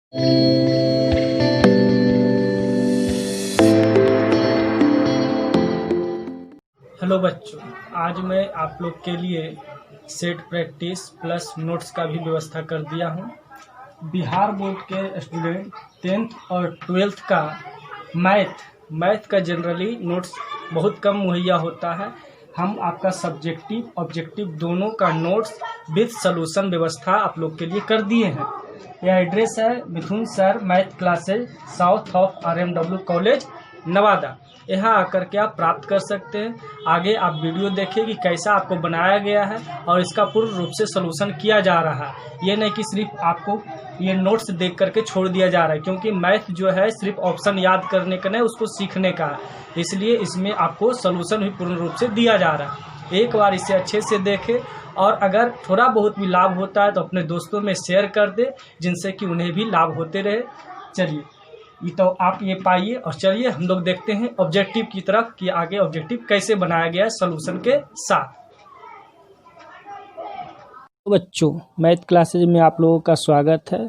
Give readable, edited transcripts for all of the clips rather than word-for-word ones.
Hello बच्चों, आज मैं आप लोग के लिए सेट प्रैक्टिस प्लस नोट्स का भी व्यवस्था कर दिया हूँ। बिहार बोर्ड के स्टूडेंट 10th और 12th का मैथ का जनरली नोट्स बहुत कम मुहैया होता है। हम आपका सब्जेक्टिव ऑब्जेक्टिव दोनों का नोट्स विद सॉल्यूशन व्यवस्था आप लोग के लिए कर दिए हैं। यह एड्रेस है Mithun sir math classes, south of RMW college Nawada. यहाँ आकर के आप प्राप्त कर सकते हैं। आगे आप वीडियो देखिए कि कैसा आपको बनाया गया है और इसका पूर्ण रूप से सॉल्यूशन किया जा रहा है। ये नहीं कि सिर्फ आपको ये नोट्स देख करके छोड़ दिया जा रहा है, क्योंकि मैथ जो है सिर्फ ऑप्शन याद करने का नहीं, उसको सीखने का है। इसलिए इसमें आपको सॉल्यूशन भी पूर्ण रूप से दिया जा रहा है। एक बार इसे अच्छे से देखें और अगर थोड़ा बहुत भी लाभ होता है तो अपने दोस्तों में शेयर कर दे, जिनसे कि उन्हें भी लाभ होते रहे। चलिए, ये तो आप ये पाइए और चलिए हम लोग देखते हैं ऑब्जेक्टिव की तरफ कि आगे ऑब्जेक्टिव कैसे बनाया गया है सॉल्यूशन के साथ। बच्चों, मैथ क्लासेज में आप लोगों का स्वागत है।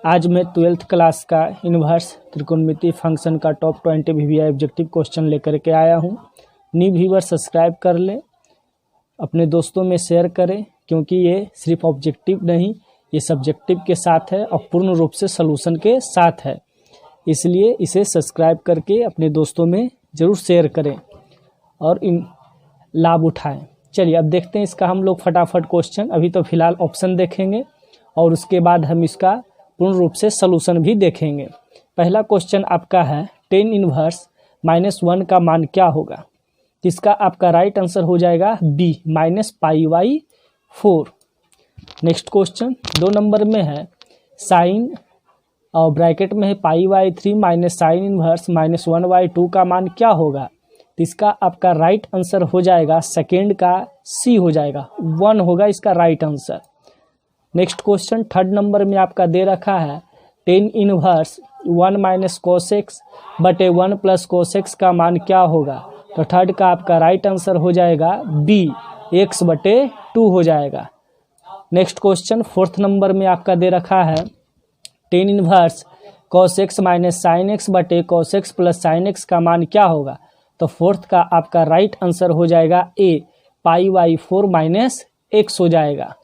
आज मैं 12th क्लास का इन्वर्स त्रिकोणमितीय फंक्शन का टॉप 20 VBI ऑब्जेक्टिव क्वेश्चन लेकर के आया हूं। न्यू व्यूअर सब्सक्राइब कर लें, अपने दोस्तों में शेयर करें, क्योंकि ये सिर्फ ऑब्जेक्टिव नहीं, ये सब्जेक्टिव के साथ है और पूर्ण रूप से सॉल्यूशन के साथ है। इसलिए इसे सब्सक्राइब करके अपने दोस्तों में ज़रूर शेयर करें और इन लाभ उठाएं। चलिए अब देखते हैं इसका हम लोग फटाफट क्वेश्चन। अभी तो फिलहाल ऑप्शन देखेंगे और उसके बाद हम इसका पूर्ण रूप से सॉल्यूशन भी देखेंगे। पहला क्वेश्चन आपका है 10 इनवर्स -1 का मान क्या होगा। इसका आपका राइट आंसर हो जाएगा बी -π/4। नेक्स्ट क्वेश्चन 2 नंबर में है साइन और ब्रैकेट में है π/3 माइनस साइन इनवर्स -1/2 का मान क्या होगा। तो इसका आपका राइट आंसर हो जाएगा सेकेंड का सी हो जाएगा, 1 होगा इसका right answer. Next question 3rd number में आपका दे रखा है 10 इनवर्स 1 माइनस कोसेक्स बटे 1 प्लस कोसेक्स का मान क्या होगा। तो 3rd का आपका राइट आंसर हो जाएगा बी x/2 हो जाएगा। नेक्स्ट क्वेश्चन 4th नंबर में आपका दे रखा है 10 inverse cos x minus sin x बटे cos x plus sine x का मान क्या होगा। तो 4th का आपका राइट आंसर हो जाएगा ए π/4 - x हो जाएगा।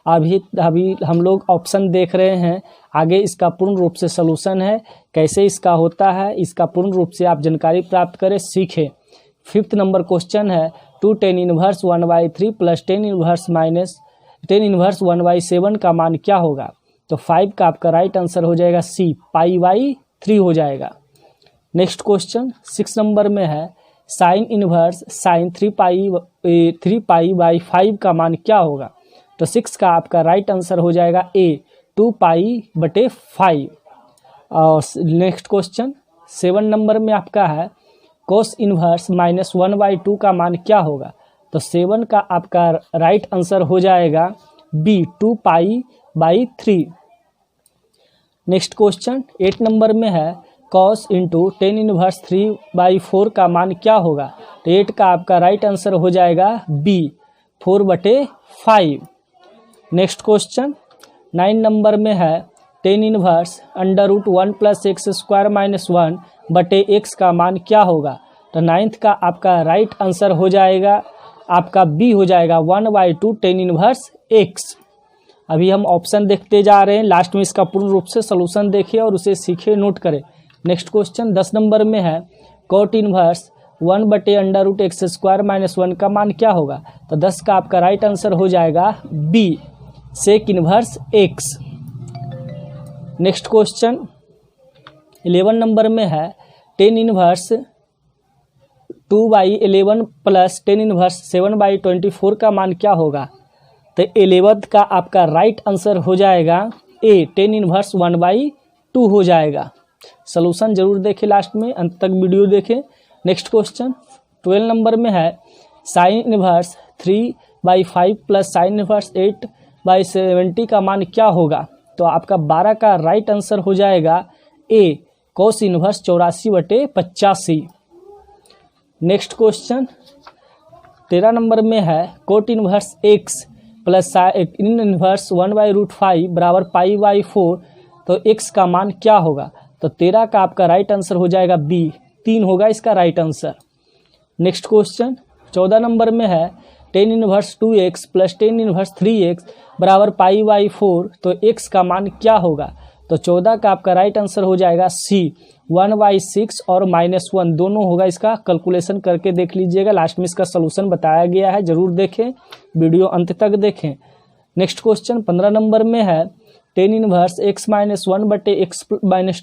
अभी हम लोग ऑप्शन देख रहे हैं, आगे इसका पूर्ण रूप से सॉल्यूशन है, कैसे इसका होता है इसका पूर्ण रूप से आप जानकारी प्राप्त करें, सीखें। 5th नंबर क्वेश्चन है 2 10 इनवर्स 1/3 प्लस 10 इनवर्स 1/7 का मान क्या होगा। तो 5 का आपका राइट आंसर हो जाएगा सी π/3 हो जाएगा। नेक्स्ट क्वेश्चन 6 नंबर में है साइन इनवर्स साइन 3π/5 का मान क्या होगा। तो 6 का आपका राइट आंसर हो जाएगा ए 2π/5। और नेक्स्ट क्वेश्चन 7 नंबर में आपका है कोस इनवर्स -1/2 का मान क्या होगा। तो 7 का आपका राइट आंसर हो जाएगा बी 2π/3। नेक्स्ट क्वेश्चन 8 नंबर में है cos इंटू 10 इनवर्स 3/4 का मान क्या होगा। तो 8 का आपका राइट आंसर हो जाएगा बी 4/5। नेक्स्ट क्वेश्चन 9 नंबर में है 10 इनवर्स √1 + x² - 1 बटे x का मान क्या होगा। तो 9th का आपका राइट आंसर हो जाएगा आपका बी हो जाएगा 1/2 10 इनवर्स x। अभी हम ऑप्शन देखते जा रहे हैं, लास्ट में इसका पूर्ण रूप से सॉल्यूशन देखिए और उसे सीखे, नोट करें। नेक्स्ट क्वेश्चन 10 नंबर में है कोट इनवर्स 1/√x² - 1 का मान क्या होगा। तो 10 का आपका राइट आंसर हो जाएगा B sec inverse x। Next question 11 number में है 10 इनवर्स 2/11 प्लस 10 इनवर्स 7/24 का मान क्या होगा। तो 11th का आपका राइट आंसर हो जाएगा ए 10 इनवर्स 1/2 हो जाएगा। सॉल्यूशन जरूर देखें, लास्ट में अंत तक वीडियो देखें। नेक्स्ट क्वेश्चन 12 नंबर में है sine inverse 3/5 plus sin inverse 8/70 का मान क्या होगा। तो आपका 12 का राइट आंसर हो जाएगा A cos inverse 84/85। Next question 13 number में है कोट इनवर्स x प्लस इन इनवर्स 1/√5 बराबर π/4। तो x का मान क्या होगा? तो 13 का आपका राइट आंसर हो जाएगा बी, 3 होगा इसका right answer. Next question 14 number में है tan inverse 2x plus tan inverse 3x बराबर पाई बाई 4, तो x का मान क्या होगा? तो 14 का आपका राइट आंसर हो जाएगा सी, 1/6 और -1 दोनों होगा। इसका कैलकुलेशन करके देख लीजिएगा, लास्ट में इसका सलूशन बताया गया है, जरूर देखें, वीडियो अंत तक देखें। नेक्स्ट क्वेश्चन 15 नंबर में है tan इनवर्स x - 1 बटे x -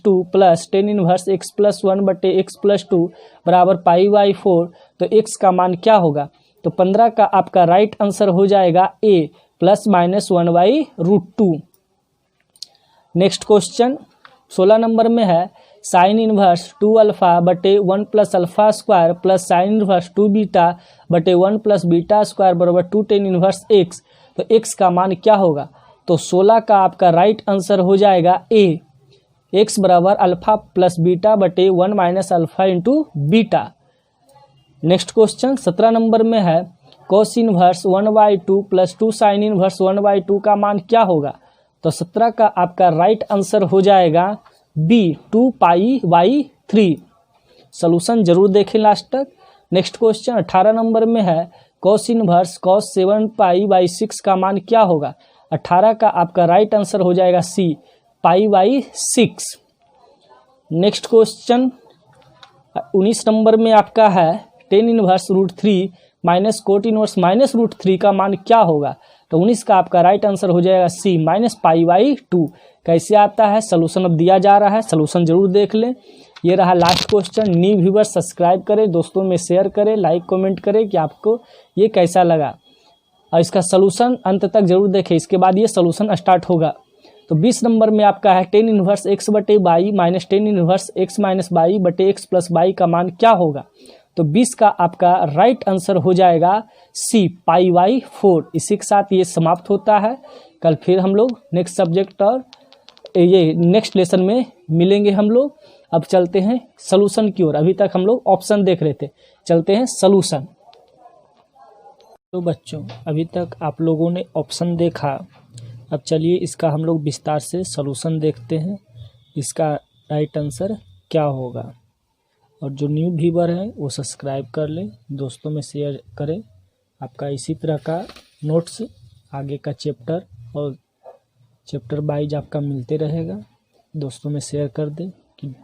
2 plus tan inverse x plus 1 बटे x प्लस 2 बराबर पाई बाई 4, तो x का मान क्या होगा? तो 15 का आपका राइट आंसर हो जाएगा ए, +-1/√2। नेक्स्ट क्वेश्चन 16 नंबर में है साइन इनवर्स 2 अल्फा बटे 1 plus alpha square plus sin inverse 2 beta बटे 1 प्लस बीटा स्क्वायर बराबर 2 tan इनवर्स x, तो x का मान क्या होगा? तो 16 का आपका राइट आंसर हो जाएगा ए, x बराबर अल्फा प्लस बीटा बटे 1 minus alpha into beta. Next question 17 number में है cos inverse 1/2 plus 2 sine inverse 1/2 का मान क्या होगा? तो 17 का आपका राइट आंसर हो जाएगा बी, 2π/3। सॉल्यूशन जरूर देखें लास्ट तक। नेक्स्ट क्वेश्चन 18 नंबर में है कोस इनवर्स cos 7π/6 का मान क्या होगा? 18 का आपका राइट आंसर हो जाएगा सी, π/6। नेक्स्ट क्वेश्चन 19 नंबर में आपका है tan inverse √3 minus cot inverse -√3 का मान क्या होगा? तो 19 का आपका राइट आंसर हो जाएगा सी, -π/2। कैसे आता है सलूशन अब दिया जा रहा है, सलूशन जरूर देख लें। ये रहा last question. New viewers subscribe करें, दोस्तों में शेयर करें, लाइक कमेंट करें कि आपको ये कैसा लगा, और इसका सलूशन अंत तक जरूर देखें, इसके बाद ये सलूशन स्टार्ट होगा। तो 20 नंबर में आपका है tan इनवर्स x बटे by minus tan inverse x minus by बटे x प्लस बाई का मान क्या होगा? तो 20 का आपका राइट आंसर हो जाएगा सी, π/4। इसी के साथ ये समाप्त होता है। कल फिर हम लोग नेक्स्ट सब्जेक्ट और ये नेक्स्ट लेसन में मिलेंगे हम लोग। अब चलते हैं सलूशन की ओर। अभी तक हम लोग ऑप्शन देख रहे थे, चलते हैं सलूशन। तो बच्चों अभी तक आप लोगों ने ऑप्शन देखा, अब चलिए इसका हम लोग विस्तार से सलूशन देखते हैं, इसका राइट आंसर क्या होगा। और जो न्यू व्यूअर है वो सब्सक्राइब कर लें, दोस्तों में शेयर करें। आपका इसी तरह का नोट्स आगे का चैप्टर और चैप्टर वाइज आपका मिलते रहेगा, दोस्तों में शेयर कर दें कि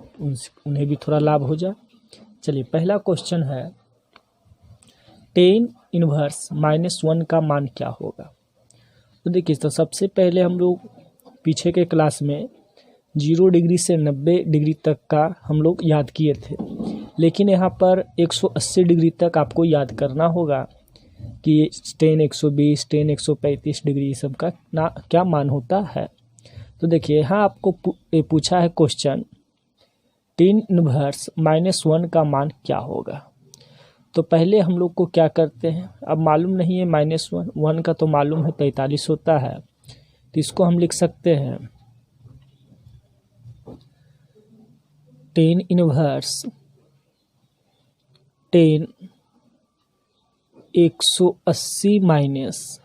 उन्हें भी थोड़ा लाभ हो जाए। चलिए पहला क्वेश्चन है tan इनवर्स -1 का मान क्या होगा? तो देखिए, तो सबसे पहले हम लोग पीछे के क्लास में 0 डिग्री से 90 डिग्री तक का हम लोग याद किए थे, लेकिन यहाँ पर 180 डिग्री तक आपको याद करना होगा कि tan 120 tan 135 डिग्री सब का क्या मान होता है। तो देखिए यहाँ आपको पूछा है क्वेश्चन tan इनवर्स -1 का मान क्या होगा। तो पहले हम लोग को क्या करते हैं, अब मालूम नहीं है -1 का तो मालूम है 45 होता है, तो इसको हम लिख सकते हैं tan inverse tan 180 minus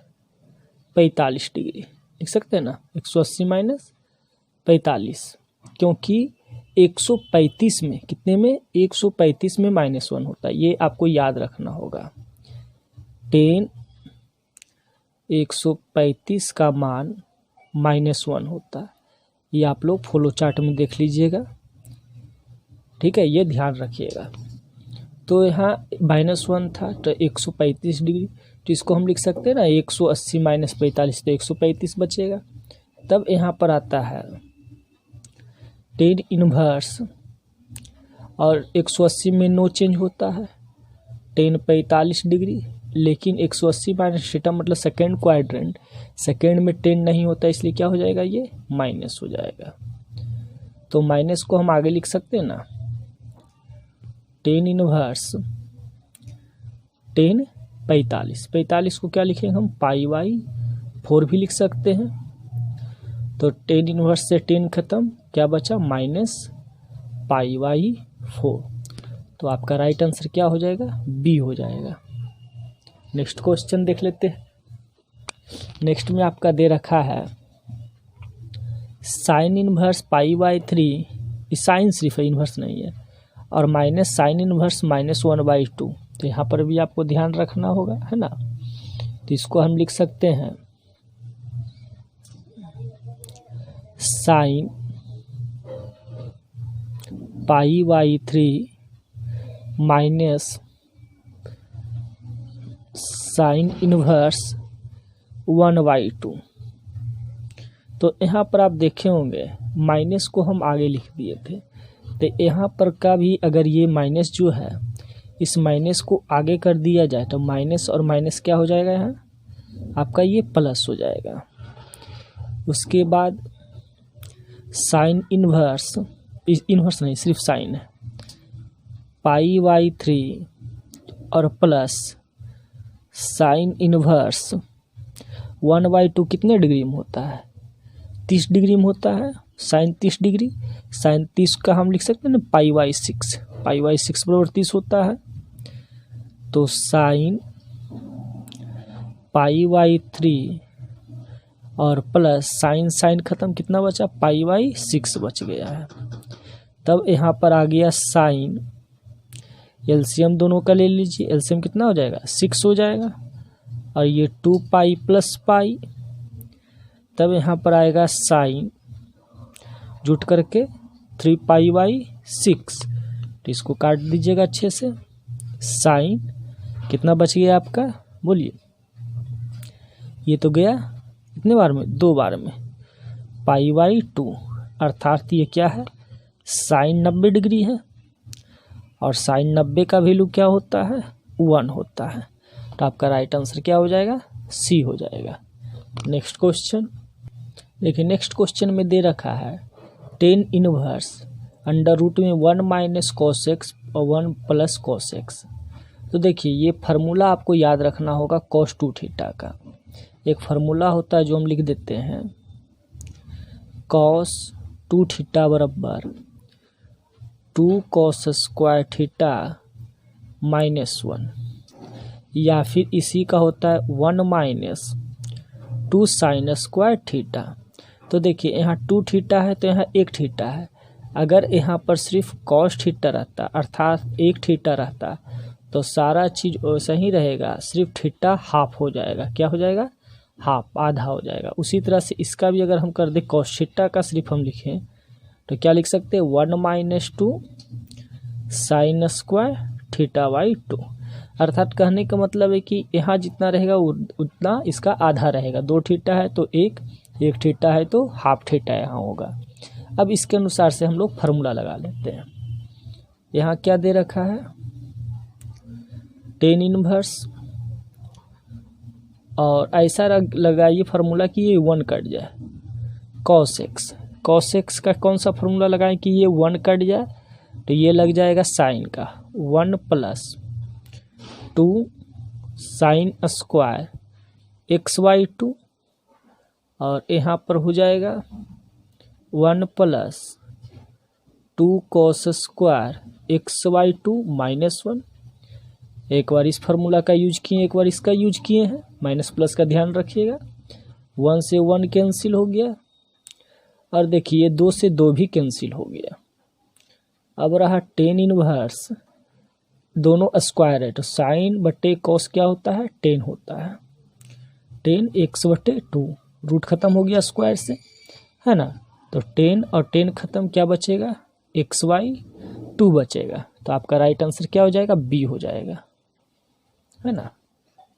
45 degree लिख सकते हैं ना, 180 माइनस 45, क्योंकि 135 में कितने में 135 में -1 होता है, ये आपको याद रखना होगा। tan 135 का मान -1 होता है, ये आप लोग फॉलो चार्ट में देख लीजिएगा, ठीक है, ये ध्यान रखिएगा। तो यहाँ -1 था तो 135 डिग्री, तो इसको हम लिख सकते हैं ना 180 माइनस 45, तो 135 बचेगा। तब यहाँ पर आता है tan इनवर्स, और 180 में नो चेंज होता है, tan 45 डिग्री, लेकिन 180 माइनस थीटा मतलब सेकेंड क्वाड्रेंट, सेकेंड में 10 नहीं होता, इसलिए क्या हो जाएगा, ये माइनस हो जाएगा। तो माइनस को हम आगे लिख सकते हैं ना, tan इनवर्स tan 45 को क्या लिखेंगे हम, π/4 भी लिख सकते हैं। तो tan इनवर्स से 10 खत्म, क्या बचा -π/4, तो आपका राइट आंसर क्या हो जाएगा, बी हो जाएगा। नेक्स्ट क्वेश्चन देख लेते हैं। नेक्स्ट में आपका दे रखा है sine inverse pi by 3, sine सिर्फ है, इन्वर्स नहीं है, और माइनस साइन इनवर्स -1/2। तो यहाँ पर भी आपको ध्यान रखना होगा, है ना। तो इसको हम लिख सकते हैं sine pi by 3 minus sine inverse 1/2। तो यहाँ पर आप देखे होंगे माइनस को हम आगे लिख दिए थे, तो यहाँ पर का भी अगर ये माइनस जो है इस माइनस को आगे कर दिया जाए तो माइनस और माइनस क्या हो जाएगा, यहाँ आपका ये प्लस हो जाएगा। उसके बाद साइन इनवर्स, इनवर्स नहीं सिर्फ साइन है, पाई बाई 3 और प्लस साइन इनवर्स 1/2 कितने डिग्री में होता है, 30 डिग्री में होता है। साइन 30 डिग्री, साइन 30 का हम लिख सकते हैं ना पाई बाई 6, पाई बाई 6 बराबर 30 होता है। तो साइन पाई बाई 3 और प्लस साइन साइन खत्म, कितना बचा, पाई बाई 6 बच गया है। तब यहाँ पर आ गया साइन, एलसीएम दोनों का ले लीजिए, एलसीएम कितना हो जाएगा 6 हो जाएगा, और ये 2 पाई प्लस पाई। तब यहाँ पर आएगा साइन जुट करके 3 पाई बाई 6, तो इसको काट दीजिएगा अच्छे से। साइन कितना बच गया आपका, बोलिए, ये तो गया कितने बार में, 2 बार में, पाई बाई 2, अर्थात ये क्या है, साइन 90 डिग्री है, और साइन 90 का वैल्यू क्या होता है, 1 होता है। तो आपका राइट आंसर क्या हो जाएगा, सी हो जाएगा। नेक्स्ट क्वेश्चन देखिए, नेक्स्ट क्वेश्चन में दे रखा है टेन इनवर्स अंडर रूट में 1 माइनस कॉस एक्स और 1 प्लस कॉस एक्स। तो देखिए ये फार्मूला आपको याद रखना होगा कॉस 2 थीटा का। एक फार्मूला होता है जो हम लिख देते हैं, कॉस 2 थीटा बराबर 2 कॉस स्क्वायर थीटा -1, या फिर इसी का होता है 1 माइनस 2 साइन स्क्वायर थीटा। तो देखिए यहाँ 2 थीटा है तो यहाँ 1 थीटा है। अगर यहाँ पर सिर्फ कॉस थीटा रहता अर्थात 1 थीटा रहता तो सारा चीज़ वैसा ही रहेगा, सिर्फ थीटा हाफ हो जाएगा। क्या हो जाएगा, हाफ, आधा हो जाएगा। उसी तरह से इसका भी अगर हम कर दें कॉस थीटा का सिर्फ हम लिखें तो क्या लिख सकते हैं, 1 minus 2 sine square theta by 2। अर्थात कहने का मतलब है कि यहाँ जितना रहेगा उतना इसका आधा रहेगा। 2 थीटा है तो 1 थीटा है तो हाफ थीटा यहाँ होगा। अब इसके अनुसार से हम लोग फार्मूला लगा लेते हैं। यहाँ क्या दे रखा है, टेन इनवर्स, और ऐसा लगाइए फार्मूला कि ये 1 कट जाए, कॉस एक्स। कॉस एक्स का कौन सा फार्मूला लगाएं कि ये 1 कट जाए, तो ये लग जाएगा साइन का 1 प्लस 2 साइन स्क्वायर x/2, और यहाँ पर हो जाएगा 1 प्लस 2 कॉस स्क्वायर x/2 -1। एक बार इस फार्मूला का यूज किए, एक बार इसका यूज किए हैं, माइनस प्लस का ध्यान रखिएगा। 1 से 1 कैंसिल हो गया, और देखिए 2 से 2 भी कैंसिल हो गया। अब रहा टेन इनवर्स, दोनों स्क्वायर है तो साइन बटे कॉस क्या होता है, 10 होता है। 10 x/2, रूट खत्म हो गया स्क्वायर से, है ना। तो 10 और 10 खत्म, क्या बचेगा, x/2 बचेगा। तो आपका राइट आंसर क्या हो जाएगा, बी हो जाएगा, है ना।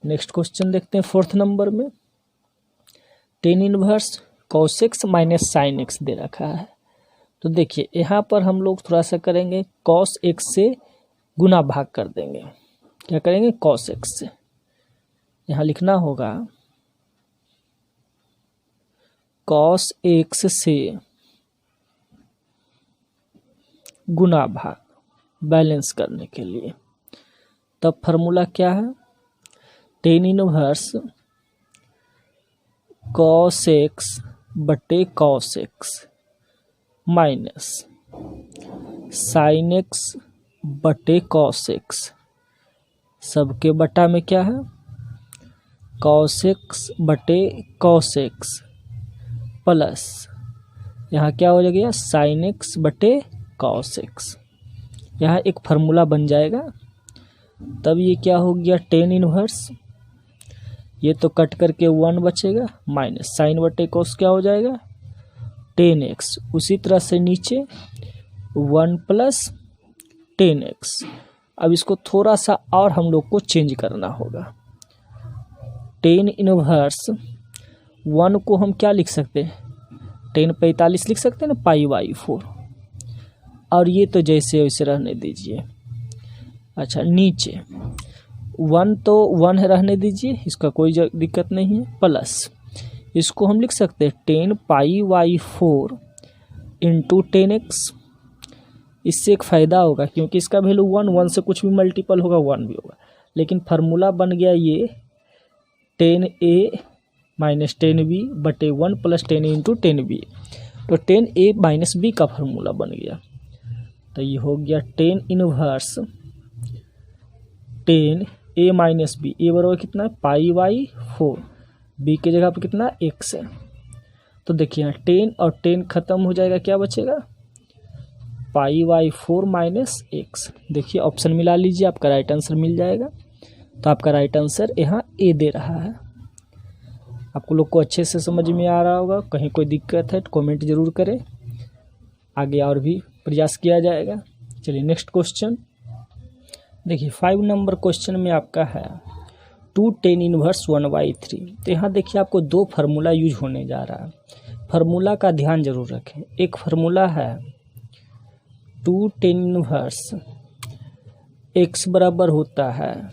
नेक्स्ट क्वेश्चन देखते हैं 4th नंबर में। Tan inverse cos x minus sin x दे रखा है। तो देखिए यहाँ पर हम लोग थोड़ा सा करेंगे, कॉस एक्स से गुना भाग कर देंगे। क्या करेंगे, कॉस एक्स से, यहाँ लिखना होगा कॉस एक्स से गुना भाग, बैलेंस करने के लिए। तब फार्मूला क्या है, टेन इनवर्स कॉस एक्स बटे cos x minus sin x बटे कॉस एक्स, सबके बटा में क्या है, कॉस एक्स बटे कॉस एक्स प्लस यहाँ क्या हो जाएगा, साइन एक्स बटे कॉस एक्स। यहाँ एक फार्मूला बन जाएगा। तब ये क्या हो गया, टेन इनवर्स, ये तो कट करके 1 बचेगा, माइनस साइन बटे कॉस क्या हो जाएगा, टेन एक्स। उसी तरह से नीचे 1 प्लस टेन एक्स। अब इसको थोड़ा सा और हम लोग को चेंज करना होगा। टेन इनवर्स 1 को हम क्या लिख सकते हैं, 10/45 लिख सकते हैं ना, π/4। और ये तो जैसे वैसे रहने दीजिए। अच्छा, नीचे 1 तो 1 रहने दीजिए, इसका कोई दिक्कत नहीं है, प्लस इसको हम लिख सकते हैं 10π/4 इंटू 10x। इससे एक फ़ायदा होगा क्योंकि इसका वैल्यू 1 से कुछ भी मल्टीपल होगा 1 भी होगा। लेकिन फार्मूला बन गया ये 10a माइनस 10b बटे 1 प्लस 10 इंटू 10b। तो 10a माइनस b का फार्मूला बन गया। तो ये हो गया 10 inverse 10a minus b, a बराबर कितना है, π/4, b की जगह पे कितना x है। तो देखिए यहाँ 10 और 10 खत्म हो जाएगा, क्या बचेगा, π/4 माइनस x। देखिए ऑप्शन मिला लीजिए, आपका राइट आंसर मिल जाएगा। तो आपका राइट आंसर यहाँ ए दे रहा है। आपको लोग को अच्छे से समझ में आ रहा होगा। कहीं कोई दिक्कत है तो कमेंट जरूर करें, आगे और भी प्रयास किया जाएगा। चलिए नेक्स्ट क्वेश्चन देखिए। 5 नंबर क्वेश्चन में आपका है 2 tan इनवर्स 1/3। तो यहाँ देखिए आपको 2 फार्मूला यूज होने जा रहा है। फार्मूला का ध्यान जरूर रखें। एक फार्मूला है 2 tan इनवर्स x बराबर होता है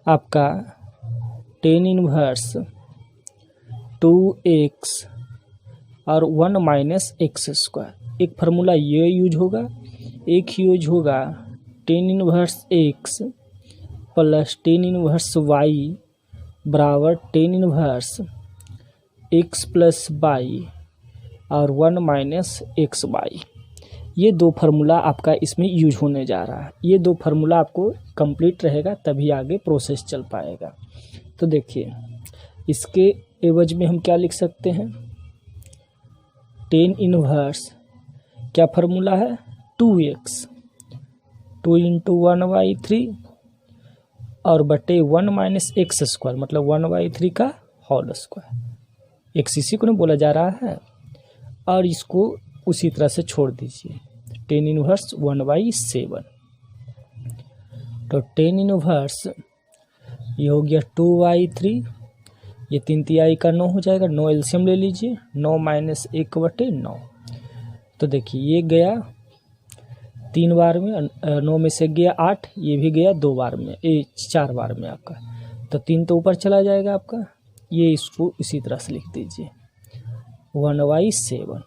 आपका tan इनवर्स 2x और 1 माइनस एक्स स्क्वायर। एक फार्मूला ये यूज होगा, एक यूज होगा tan inverse x plus tan inverse y बराबर tan inverse x plus y और 1 माइनस एक्स वाई। ये 2 फार्मूला आपका इसमें यूज होने जा रहा है। ये 2 फार्मूला आपको कंप्लीट रहेगा तभी आगे प्रोसेस चल पाएगा। तो देखिए इसके एवज में हम क्या लिख सकते हैं, tan इनवर्स क्या फार्मूला है, 2x 2 इंटू 1/3 और बटे 1 माइनस एक्स स्क्वायर, मतलब 1/3 का होल स्क्वायर। एक्स इसी को नहीं बोला जा रहा है। और इसको उसी तरह से छोड़ दीजिए, tan इनवर्स 1/7। तो tan इनवर्स ये हो गया 2/3, ये 3 तिहाई का 9 हो जाएगा। 9 एलसीएम ले लीजिए, 9 माइनस 1/9। तो देखिए ये गया 3 बार में, 9 में से गया 8, ये भी गया 2 बार में, 4 बार में आपका। तो 3 तो ऊपर चला जाएगा आपका। ये इसको इसी तरह से लिख दीजिए 1/7।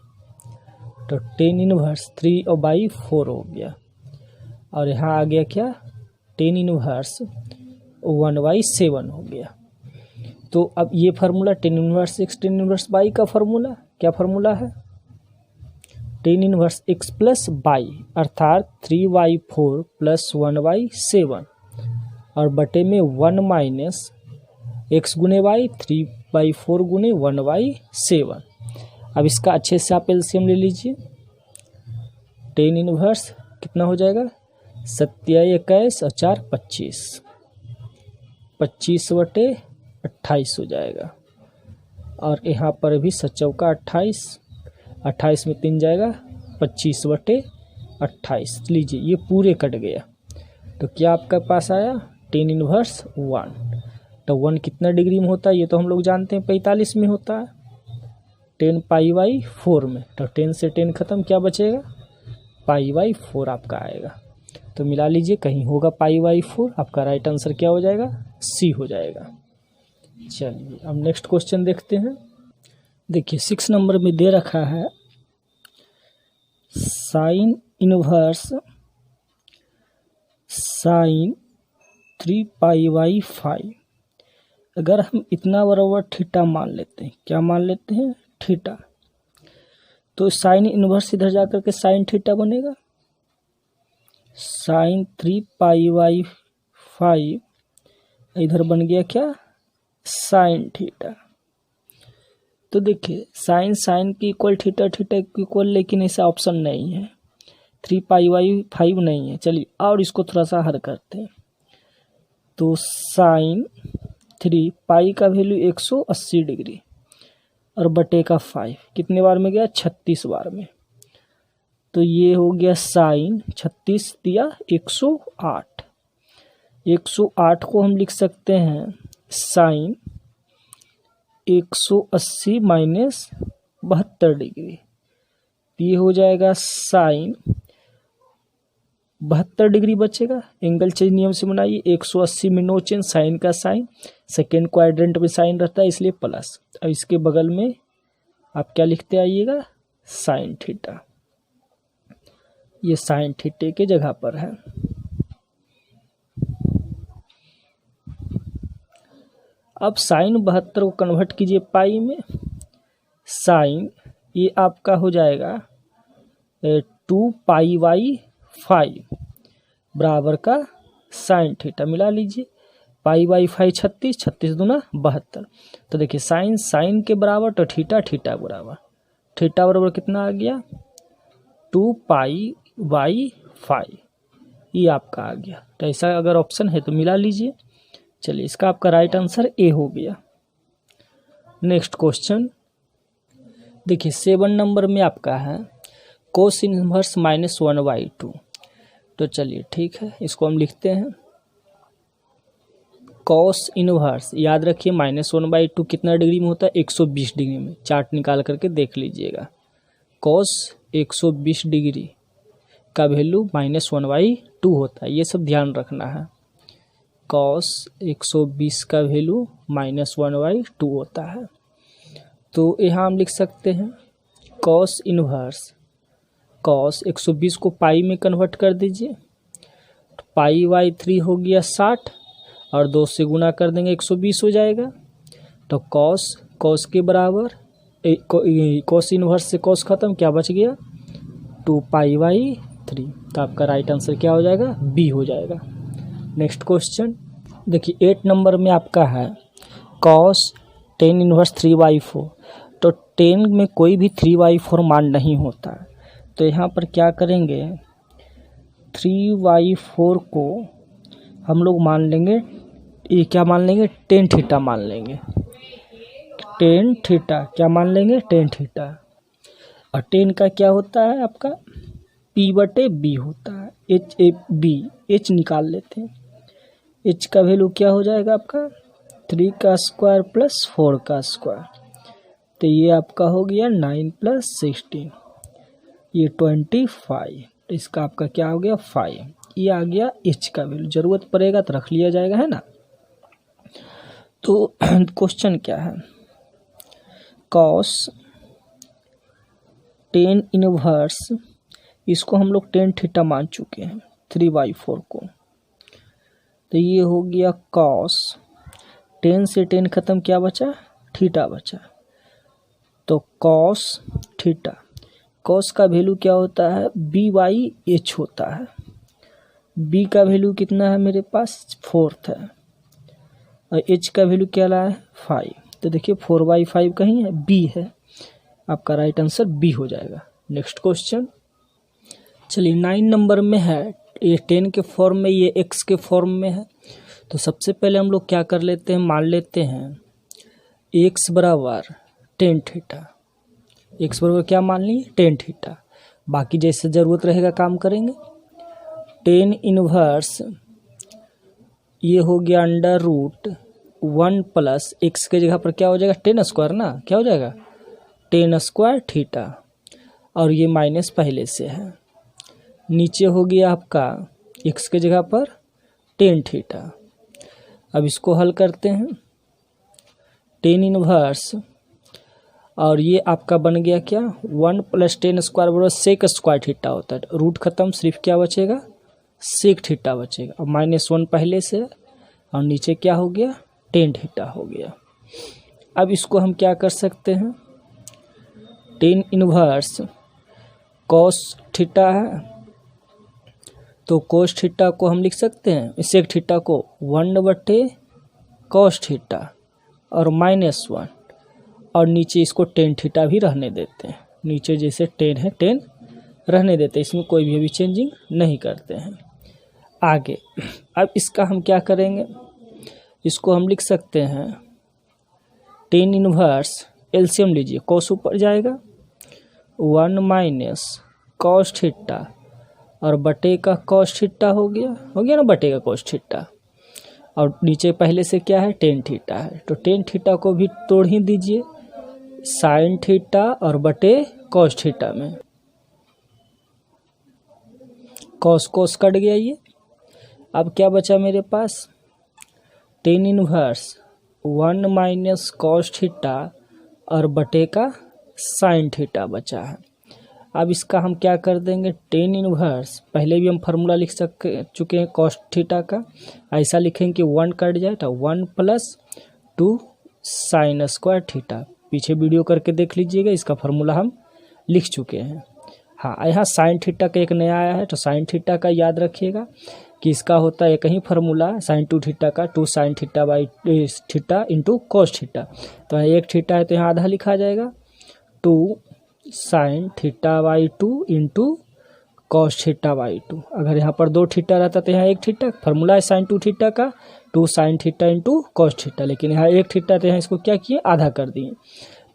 तो tan इनवर्स 3/4 हो गया। और यहाँ आ गया क्या, tan इनवर्स 1/7 हो गया। तो अब ये formula tan inverse x tan inverse y का फार्मूला क्या फार्मूला है, tan inverse x plus y अर्थात 3/4 प्लस 1/7 और बटे में 1 माइनस x गुने y, 3/4 गुने 1/7। अब इसका अच्छे से आप एलसीएम ले लीजिए। tan इनवर्स कितना हो जाएगा, 7×21 और 4 25, 25/28 हो जाएगा। और यहाँ पर भी 7×4 28, 28 में 3 जाएगा, 25/28। लीजिए ये पूरे कट गया। तो क्या आपका पास आया, tan इनवर्स 1। तो 1 कितना डिग्री में होता है ये तो हम लोग जानते हैं, 45 में होता है, 10π/4 में। तो 10 से 10 खत्म, क्या बचेगा, π/4 आपका आएगा। तो मिला लीजिए, कहीं होगा π/4। आपका राइट आंसर क्या हो जाएगा, सी हो जाएगा। चलिए अब नेक्स्ट क्वेश्चन देखते हैं। देखिए 6 नंबर में दे रखा है साइन इनवर्स साइन 3π/5। अगर हम इतना बराबर थीटा मान लेते हैं, क्या मान लेते हैं, थीटा, तो साइन इनवर्स इधर जाकर के साइन थीटा बनेगा। साइन 3π/5 इधर बन गया क्या, साइन थीटा। तो देखिए साइन साइन की इक्वल थीटा थीटा की इक्वल, लेकिन ऐसा ऑप्शन नहीं है, 3π/5 नहीं है। चलिए और इसको थोड़ा सा हल करते हैं। तो साइन 3 पाई का वैल्यू 180 डिग्री और बटे का 5 कितने बार में गया, 36 बार में। तो ये हो गया साइन 36 दिया 108। 108 को हम लिख सकते हैं साइन 180 माइनस 72 डिग्री। ये हो जाएगा साइन 72 डिग्री बचेगा। एंगल चेंज नियम से बनाइए, 180 में नो चेंज, साइन का साइन, सेकेंड क्वाड्रेंट में साइन रहता है इसलिए प्लस। अब इसके बगल में आप क्या लिखते आइएगा, साइन थीटा। ये साइन थीटे के जगह पर है। अब साइन 72 को कन्वर्ट कीजिए पाई में। साइन ये आपका हो जाएगा 2π/5 बराबर का साइन थीटा, मिला लीजिए। π/5 36, 36 दूना 72। तो देखिए साइन साइन के बराबर तो थीटा थीटा बराबर, थीटा बराबर कितना आ गया, 2π/5। ये आपका आ गया। तो ऐसा अगर ऑप्शन है तो मिला लीजिए। चलिए इसका आपका राइट आंसर ए हो गया। नेक्स्ट क्वेश्चन देखिए 7 नंबर में आपका है कोस इनवर्स -1/2। तो चलिए ठीक है, इसको हम लिखते हैं कॉस इनवर्स, याद रखिए -1/2 कितना डिग्री में होता है, 120 डिग्री में। चार्ट निकाल करके देख लीजिएगा। कॉस 120 डिग्री का वैल्यू -1/2 होता है, ये सब ध्यान रखना है। कॉस 120 का वैल्यू -1/2 होता है। तो यहाँ हम लिख सकते हैं कॉस इनवर्स, कॉस 120 को पाई में कन्वर्ट कर दीजिए। तो π/3 हो गया 60 और 2 से गुना कर देंगे 120 हो जाएगा। तो कॉस कॉस के बराबर कॉस इनवर्स से कॉस खत्म, क्या बच गया 2π/3। तो आपका राइट आंसर क्या हो जाएगा, बी हो जाएगा। नेक्स्ट क्वेश्चन देखिए 8 नंबर में आपका है कॉस 10 इनवर्स 3/4। तो 10 में कोई भी 3/4 मान नहीं होता है। तो यहाँ पर क्या करेंगे, 3/4 को हम लोग मान लेंगे, ये क्या मान लेंगे, टेन थीटा मान लेंगे। टेन थीटा क्या मान लेंगे, टेन थीटा। और 10 का क्या होता है आपका, p/b होता है, h/b, h निकाल लेते हैं। h का वैल्यू क्या हो जाएगा आपका 3 का स्क्वायर प्लस 4 का स्क्वायर। तो ये आपका हो गया 9 + 16, ये 25। तो इसका आपका क्या हो गया 5। ये आ गया h का वैल्यू, ज़रूरत पड़ेगा तो रख लिया जाएगा, है ना। तो क्वेश्चन क्या है, कॉस 10 इनवर्स, इसको हम लोग टेन थीटा मान चुके हैं 3/4 को। तो ये हो गया कॉस 10 से 10 खत्म, क्या बचा, थीटा बचा। तो कॉस थीटा, कॉस का वैल्यू क्या होता है, b/h होता है। b का वैल्यू कितना है मेरे पास 4 है और h का वैल्यू क्या लाया है 5। तो देखिए 4/5 कहीं है, b है। आपका राइट आंसर बी हो जाएगा। नेक्स्ट क्वेश्चन चलिए 9 नंबर में है, ये 10 के फॉर्म में, ये x के फॉर्म में है। तो सबसे पहले हम लोग क्या कर लेते हैं, मान लेते हैं x बराबर टेन थीटा। x बराबर क्या मान लिए, टेन थीटा। बाकी जैसे ज़रूरत रहेगा काम करेंगे। 10 इनवर्स ये हो गया √1 प्लस x के जगह पर क्या हो जाएगा 10 स्क्वायर ना, क्या हो जाएगा 10 स्क्वायर थीटा। और ये माइनस पहले से है, नीचे हो गया आपका x के जगह पर 10 थीटा। अब इसको हल करते हैं, 10 इनवर्स और ये आपका बन गया क्या 1 + 10 स्क्वायर बराबर सेक स्क्वायर थीटा होता है। रूट खत्म, सिर्फ क्या बचेगा सेक थीटा बचेगा। और -1 पहले से और नीचे क्या हो गया 10 थीटा हो गया। अब इसको हम क्या कर सकते हैं, 10 इनवर्स कॉस थीटा है, तो कोस थीटा को हम लिख सकते हैं, सेक थीटा को 1/cos थीटा और -1 और नीचे इसको टेन थीटा भी रहने देते हैं। नीचे जैसे 10 है 10 रहने देते हैं, इसमें कोई भी अभी चेंजिंग नहीं करते हैं। आगे अब इसका हम क्या करेंगे, इसको हम लिख सकते हैं 10 इनवर्स एलसीएम लीजिए, कॉस ऊपर जाएगा 1 माइनस कॉस थीटा और बटे का कॉस थीटा हो गया ना, बटे का कॉस थीटा, और नीचे पहले से क्या है 10 थीटा है, तो 10 थीटा को भी तोड़ ही दीजिए साइन थीटा और बटे कॉस थीटा में, कॉस कॉस कट गया ये। अब क्या बचा मेरे पास 10 इनवर्स 1 माइनस कॉस थीटा और बटे का साइन थीटा बचा है। अब इसका हम क्या कर देंगे 10 इनवर्स, पहले भी हम फार्मूला लिख चुके हैं कॉस थीटा का, ऐसा लिखेंगे कि 1 कट जाए तो 1 प्लस 2 साइन स्क्वायर थीटा, पीछे वीडियो करके देख लीजिएगा, इसका फार्मूला हम लिख चुके हैं। हाँ, यहाँ साइन थीटा का एक नया आया है, तो साइन थीटा का याद रखिएगा कि इसका होता है एक ही फार्मूला साइन 2 थीटा का, 2 sine theta by theta into cos theta, तो यहाँ 1 थीटा है तो यहाँ आधा लिखा जाएगा 2 sine theta by 2 into cos theta by 2। अगर यहाँ पर 2 थीटा रहता तो यहाँ 1 थीटा, फार्मूला है साइन 2 थीटा का 2 sine theta into cos theta, लेकिन यहाँ 1 थीटा तो यहाँ इसको क्या किए आधा कर दिए,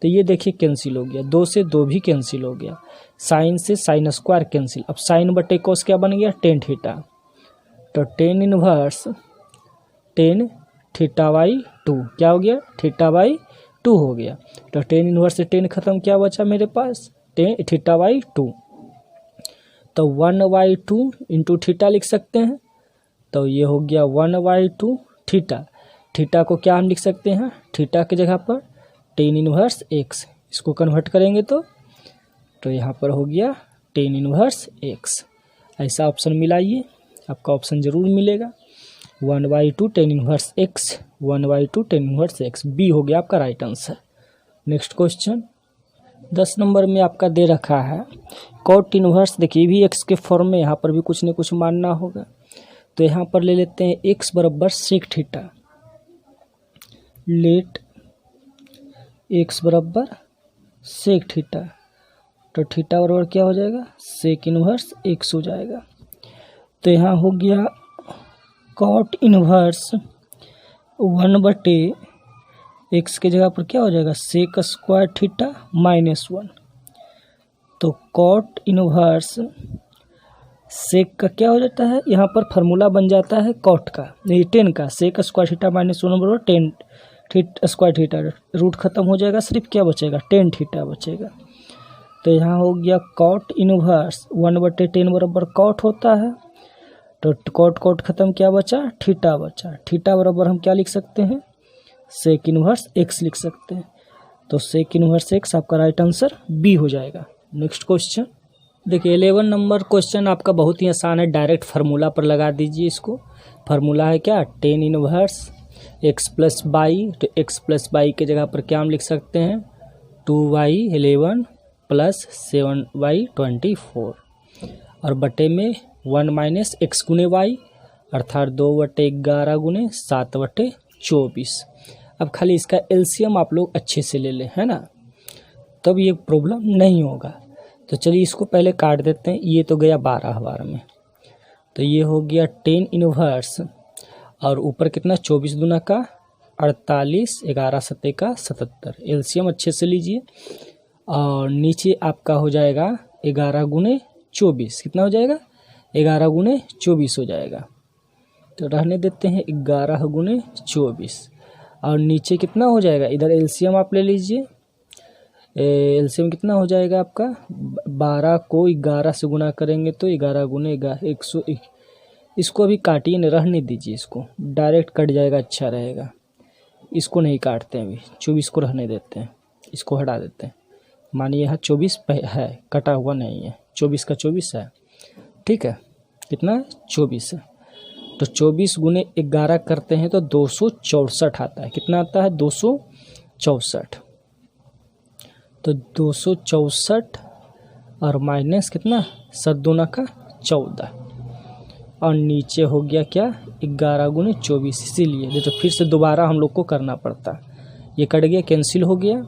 तो ये देखिए कैंसिल हो गया, 2 से 2 भी कैंसिल हो गया, साइन से साइन स्क्वायर कैंसिल। अब साइन बटे कॉस क्या बन गया 10 थीटा, तो 10 इनवर्स 10 थीटा बाई 2 क्या हो गया थीटा बाई 2 हो गया, तो 10 इनवर्स से 10 खत्म, क्या बचा मेरे पास 10 थीटा बाई 2, तो 1/2 इंटू थीटा लिख सकते हैं, तो ये हो गया 1/2 थीटा। थीटा को क्या हम लिख सकते हैं, थीटा की जगह पर 10 इनवर्स x, इसको कन्वर्ट करेंगे तो यहाँ पर हो गया 10 इनवर्स x। ऐसा ऑप्शन मिलाइए, आपका ऑप्शन ज़रूर मिलेगा 1/2 10 inverse x, 1/2 10 inverse x, B हो गया आपका right answer. Next question 10 number में आपका दे रखा है कॉट इनवर्स, देखिए भी x के फॉर्म में, यहाँ पर भी कुछ न कुछ मानना होगा, तो यहाँ पर ले लेते हैं x बराबर सेक थीटा, लेट x बराबर सेक थीटा, तो थीटा बराबर क्या हो जाएगा सेक इनवर्स x हो जाएगा, तो यहाँ हो गया कॉट इनवर्स 1/x के जगह पर क्या हो जाएगा सेक स्क्वायर थीटा -1, तो कॉट इनवर्स सेक का क्या हो जाता है, यहाँ पर फार्मूला बन जाता है कॉट का, नहीं 10 का, सेक स्क्वायर थीटा -1 बराबर 10 स्क्वायर थीटा, रूट खत्म हो जाएगा, सिर्फ क्या बचेगा 10 थीटा बचेगा, तो यहाँ हो गया कॉट इनवर्स 1/10 बराबर कॉट होता है, तो कॉट कॉट खत्म, क्या बचा थीटा बचा, थीटा बराबर हम क्या लिख सकते हैं सेक इनवर्स x लिख सकते हैं, तो सेक इनवर्स x आपका राइट आंसर बी हो जाएगा। नेक्स्ट क्वेश्चन देखिए 11 नंबर क्वेश्चन आपका बहुत ही आसान है, डायरेक्ट फार्मूला पर लगा दीजिए इसको, फार्मूला है क्या 10 इनवर्स x प्लस बाई, तो x प्लस बाई के जगह पर क्या हम लिख सकते हैं 2/11 प्लस 7/24, और बटे में 1 माइनस एक्स गुने वाई, अर्थात 2/11 गुने 7/24। अब खाली इसका एलसीएम आप लोग अच्छे से ले लें, है ना, तब ये प्रॉब्लम नहीं होगा। तो चलिए इसको पहले काट देते हैं, ये तो गया 12 बार में, तो ये हो गया 10 इनवर्स और ऊपर कितना 24 दूना का 48, 11 सत्ते का 77, एलसीएम अच्छे से लीजिए, और नीचे आपका हो जाएगा 11 गुने 24, कितना हो जाएगा 11 गुने 24 हो जाएगा, तो रहने देते हैं 11 गुने 24, और नीचे कितना हो जाएगा, इधर एलसीएम आप ले लीजिए, एलसीएम कितना हो जाएगा आपका 12 को 11 से गुना करेंगे तो 11 गुने 100, इसको अभी काटिए न, रहने दीजिए, इसको डायरेक्ट कट जाएगा, अच्छा रहेगा, इसको नहीं काटते हैं अभी, 24 को रहने देते हैं, इसको हटा देते हैं, मानिए यहाँ 24 है, कटा हुआ नहीं है, 24 का 24 है, ठीक है, कितना 24 है, तो 24 गुने 11 करते हैं तो 264 आता है, कितना आता है 264, तो 264 और माइनस कितना 7 दूना का 14, और नीचे हो गया क्या 11 गुने 24, इसीलिए तो फिर से दोबारा हम लोग को करना पड़ता, ये कट गया कैंसिल हो गया,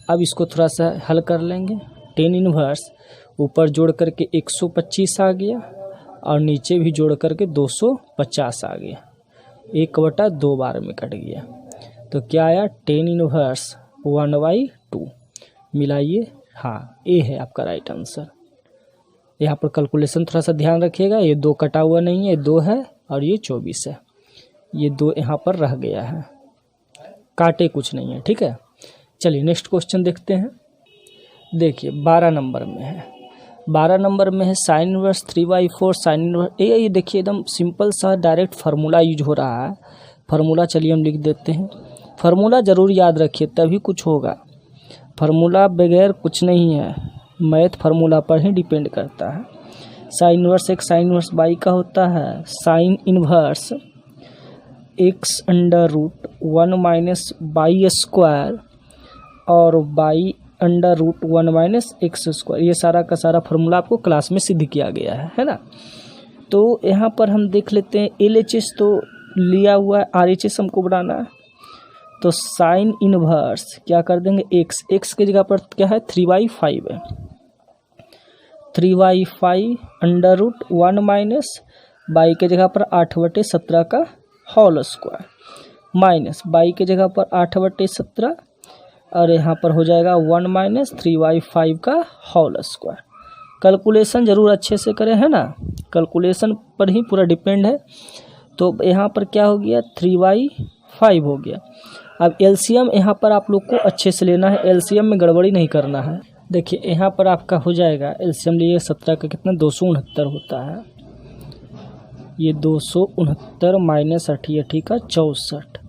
अब इसको थोड़ा सा हल कर लेंगे। टेन इनवर्स ऊपर जोड़ करके 125 आ गया और नीचे भी जोड़ करके 250 आ गया, 1/2 बार में कट गया। तो क्या आया, टेन इनवर्स 1/2। मिलाइए, हाँ ए है आपका राइट आंसर। यहाँ पर कैलकुलेशन थोड़ा सा ध्यान रखिएगा, ये 2 कटा हुआ नहीं है, 2 है और ये 24 है, ये 2 यहाँ पर रह गया है, काटे कुछ नहीं है, ठीक है। चलिए नेक्स्ट क्वेश्चन देखते हैं। देखिए 12 नंबर में है, 12 नंबर में है साइन इनवर्स 3/4 साइन इनवर्स। ये देखिए एकदम सिंपल सा डायरेक्ट फार्मूला यूज हो रहा है। फार्मूला चलिए हम लिख देते हैं, फार्मूला ज़रूर याद रखिए तभी कुछ होगा, फार्मूला बगैर कुछ नहीं है, मैथ फार्मूला पर ही डिपेंड करता है। साइन इनवर्स एक साइन इनवर्स बाई का होता है, sine inverse x√1 - by square और बाई √1 - एक्स स्क्वायर। ये सारा का सारा फार्मूला आपको क्लास में सिद्ध किया गया है ना। तो यहाँ पर हम देख लेते हैं, LHS तो लिया हुआ है, RHS हमको बनाना है। तो साइन इनवर्स क्या कर देंगे, x के जगह पर क्या है 3/5 है, 3/5 √1 - बाई के जगह पर 8/17 का होल स्क्वायर माइनस बाई के जगह पर 8/17 और यहाँ पर हो जाएगा 1 - 3/5 का होल स्क्वायर। कैलकुलेशन ज़रूर अच्छे से करें, है ना, कैलकुलेशन पर ही पूरा डिपेंड है। तो यहाँ पर क्या हो गया 3/5 हो गया। अब एलसीएम यहाँ पर आप लोग को अच्छे से लेना है, एलसीएम में गड़बड़ी नहीं करना है। देखिए यहाँ पर आपका हो जाएगा, एलसीएम लिए 17 का कितना 269 होता है, ये 269 माइनस 88 का 64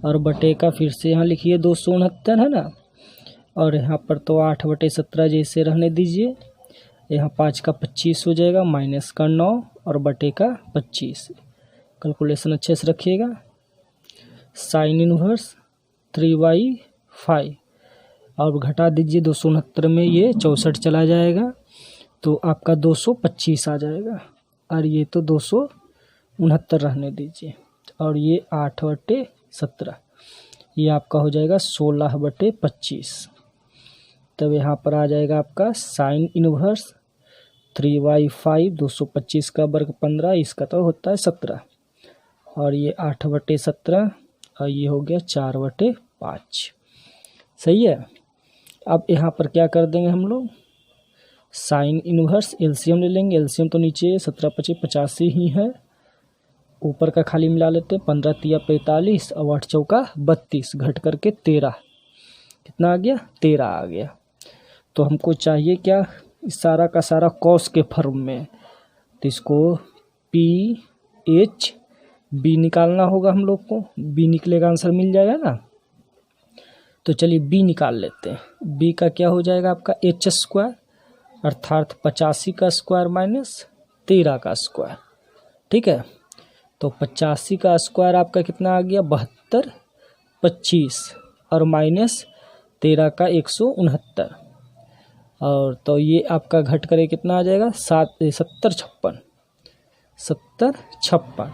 और बटे का फिर से यहाँ लिखिए 269 है ना, और यहाँ पर तो 8/17 जैसे रहने दीजिए, यहाँ 5 का 25 हो जाएगा, माइनस का 9 और बटे का 25। कैलकुलेशन अच्छे से रखिएगा। साइन इनवर्स 3/5 और घटा दीजिए 269 में ये 64 चला जाएगा, तो आपका 225 आ जाएगा और ये तो 269 रहने दीजिए, और ये 8/17 ये आपका हो जाएगा 16/25। तब यहाँ पर आ जाएगा आपका साइन इनवर्स 3/5, 225 का वर्ग 15, इसका तो होता है 17 और ये 8/17 और ये हो गया 4/5। सही है। अब यहाँ पर क्या कर देंगे हम लोग, साइन इनवर्स एलसीएम ले लेंगे, एलसीएम तो नीचे 17×5 = 85 ही है, ऊपर का खाली मिला लेते हैं, 15×3 = 45 और 8×4 = 32, घट करके 13, कितना आ गया 13 आ गया। तो हमको चाहिए क्या, सारा का सारा कॉस के फॉर्म में, तो इसको PHB निकालना होगा हम लोग को, B निकलेगा आंसर मिल जाएगा ना। तो चलिए B निकाल लेते हैं। B का क्या हो जाएगा आपका h² अर्थात 85 का स्क्वायर माइनस 13 का स्क्वायर, ठीक है। तो 85 का स्क्वायर आपका कितना आ गया 72, 25 और माइनस 13 का 169, और तो ये आपका घट करे कितना आ जाएगा 70, 56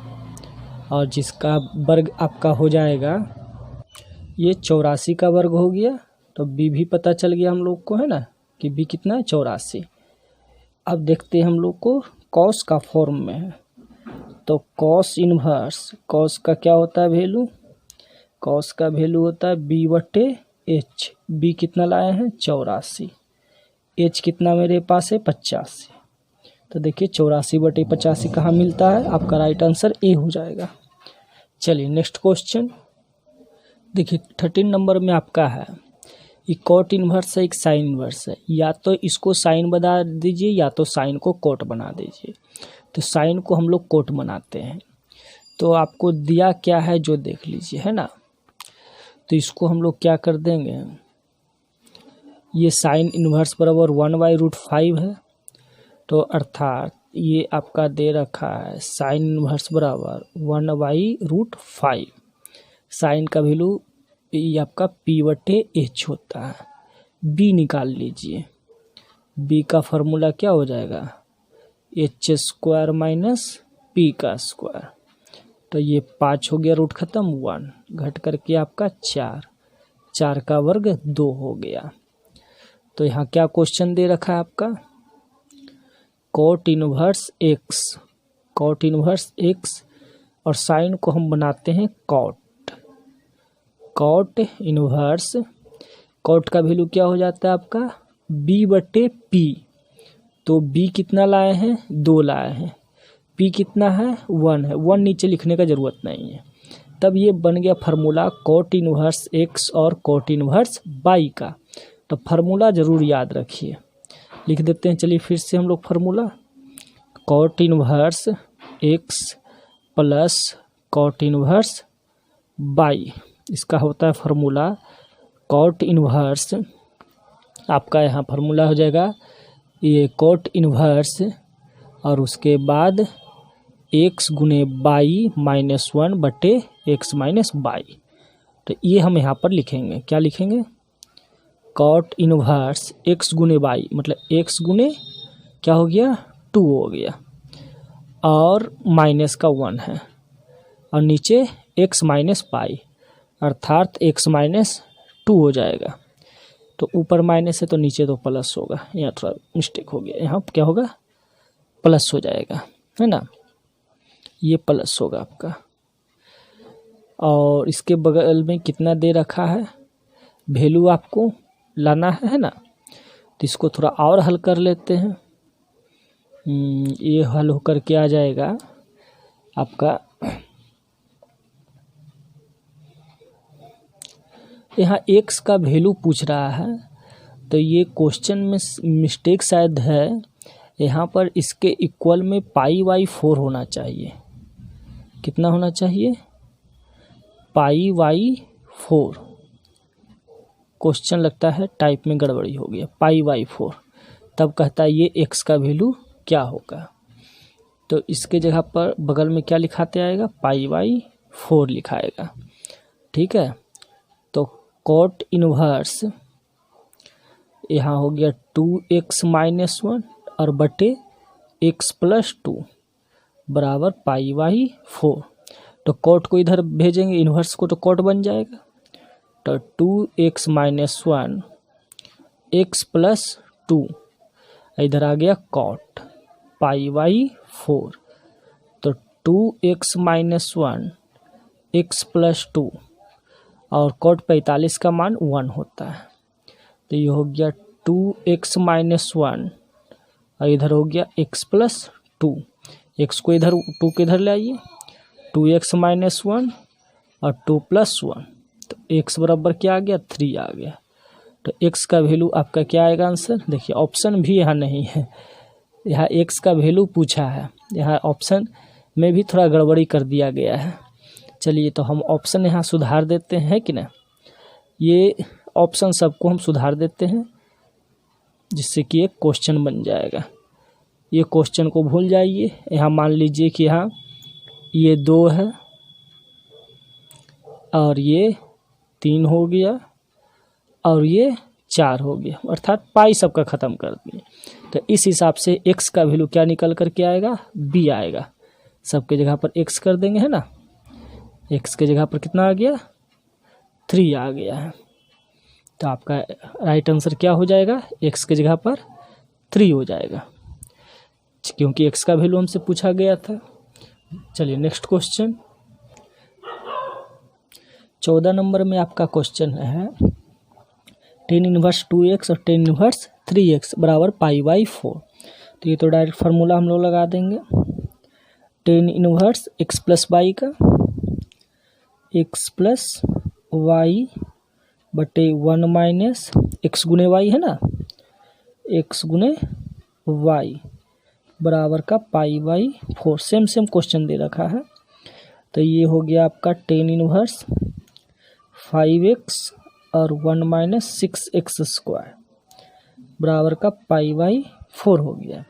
और जिसका वर्ग आपका हो जाएगा ये 84 का वर्ग हो गया। तो B भी पता चल गया हम लोग को, है ना, कि B कितना है 84। अब देखते हैं हम लोग को कॉस का फॉर्म में है, तो कॉस इनवर्स, कॉस का क्या होता है वैल्यू, कॉस का वैल्यू होता है B/H। B कितना लाए हैं 84, H कितना मेरे पास है 85, तो देखिए 84/85 कहाँ मिलता है, आपका राइट आंसर ए हो जाएगा। चलिए नेक्स्ट क्वेश्चन देखिए 13 नंबर में आपका है, एक कॉट इनवर्स है एक साइन इनवर्स है, या तो इसको साइन बना दीजिए या तो साइन को कोट बना दीजिए। तो साइन को हम लोग कोट बनाते हैं, तो आपको दिया क्या है जो देख लीजिए, है ना। तो इसको हम लोग क्या कर देंगे, ये साइन इनवर्स बराबर 1/√5 है, तो अर्थात ये आपका दे रखा है साइन इनवर्स बराबर 1/√5, साइन का वैल्यू ये आपका P/H होता है। B निकाल लीजिए, B का फॉर्मूला क्या हो जाएगा h² माइनस P का स्क्वायर, तो ये 5 हो गया, रूट खत्म 1 घट करके आपका 4 का वर्ग 2 हो गया। तो यहाँ क्या क्वेश्चन दे रखा है आपका, cot inverse x, cot inverse x और साइन को हम बनाते हैं कॉट, कॉट इनवर्स, कॉट का वैल्यू क्या हो जाता है आपका b/p, तो b कितना लाए हैं 2 लाए हैं, p कितना है 1 है, 1 नीचे लिखने का ज़रूरत नहीं है। तब ये बन गया फार्मूला कॉट इनवर्स एक्स और कॉट इनवर्स बाई का। तो फार्मूला ज़रूर याद रखिए, लिख देते हैं। चलिए फिर से हम लोग formula, cot inverse x plus cot inverse y, इसका होता है फार्मूला कॉट इनवर्स, आपका यहाँ फार्मूला हो जाएगा ये कॉट इनवर्स और उसके बाद एक्स गुने बाई -1/x-बाई। तो ये हम यहाँ पर लिखेंगे, क्या लिखेंगे, कॉट इनवर्स एक्स गुने बाई, मतलब एक्स गुने क्या हो गया 2 हो गया और माइनस का 1 है और नीचे x माइनस पाई अर्थात x -2 हो जाएगा। तो ऊपर माइनस है तो नीचे तो प्लस होगा, यहाँ थोड़ा मिस्टेक हो गया, यहाँ क्या होगा प्लस हो जाएगा, है ना, ये प्लस होगा आपका। और इसके बगल में कितना दे रखा है वैल्यू आपको लाना है ना, तो इसको थोड़ा और हल कर लेते हैं। ये हल होकर के आ जाएगा आपका, यहाँ x का वैल्यू पूछ रहा है तो ये क्वेश्चन में मिस्टेक शायद है, यहाँ पर इसके इक्वल में π/4 होना चाहिए। कितना होना चाहिए π/4, क्वेश्चन लगता है टाइप में गड़बड़ी हो गया, π/4। तब कहता है ये x का वैल्यू क्या होगा, तो इसके जगह पर बगल में क्या लिखाते आएगा π/4 लिखाएगा, ठीक है। तो कॉट इनवर्स यहाँ हो गया 2x - 1 और बटे x + 2 बराबर π/4। तो कॉट को इधर भेजेंगे, इन्वर्स को तो कॉट बन जाएगा, तो 2x - 1 x + 2 इधर आ गया कॉट π/4। तो 2x - 1 x + 2 और कॉट 45 का मान 1 होता है, तो ये हो गया 2x - 1 और इधर हो गया x + 2, x को इधर 2 के इधर ले आइए, 2x - 1 और 2 + 1, तो x बराबर क्या आ गया 3 आ गया। तो x का वैल्यू आपका क्या आएगा आंसर, देखिए ऑप्शन भी यहाँ नहीं है, यहाँ x का वैल्यू पूछा है, यहाँ ऑप्शन में भी थोड़ा गड़बड़ी कर दिया गया है। चलिए तो हम ऑप्शन यहाँ सुधार देते हैं कि ना, ये ऑप्शन सबको हम सुधार देते हैं जिससे कि एक क्वेश्चन बन जाएगा। ये क्वेश्चन को भूल जाइए, यहाँ मान लीजिए कि यहाँ ये 2 है और ये 3 हो गया और ये 4 हो गया, अर्थात पाई सबका ख़त्म कर दिए। तो इस हिसाब से x का वैल्यू क्या निकल कर के आएगा b आएगा, सबके जगह पर x कर देंगे, है ना, x के जगह पर कितना आ गया 3 आ गया है। तो आपका राइट आंसर क्या हो जाएगा, x के जगह पर 3 हो जाएगा, क्योंकि x का वैल्यू हमसे पूछा गया था। चलिए नेक्स्ट क्वेश्चन, 14 नंबर में आपका क्वेश्चन है tan इनवर्स 2x और tan इनवर्स 3x बराबर π/4। तो ये तो डायरेक्ट फार्मूला हम लोग लगा देंगे, tan इनवर्स x + y का x + y बटे 1 - x गुने y, है ना, x गुने y बराबर का π/4। सेम क्वेश्चन दे रखा है। तो ये हो गया आपका tan इनवर्स 5x और 1 - 6x² बराबर का π/4 हो गया।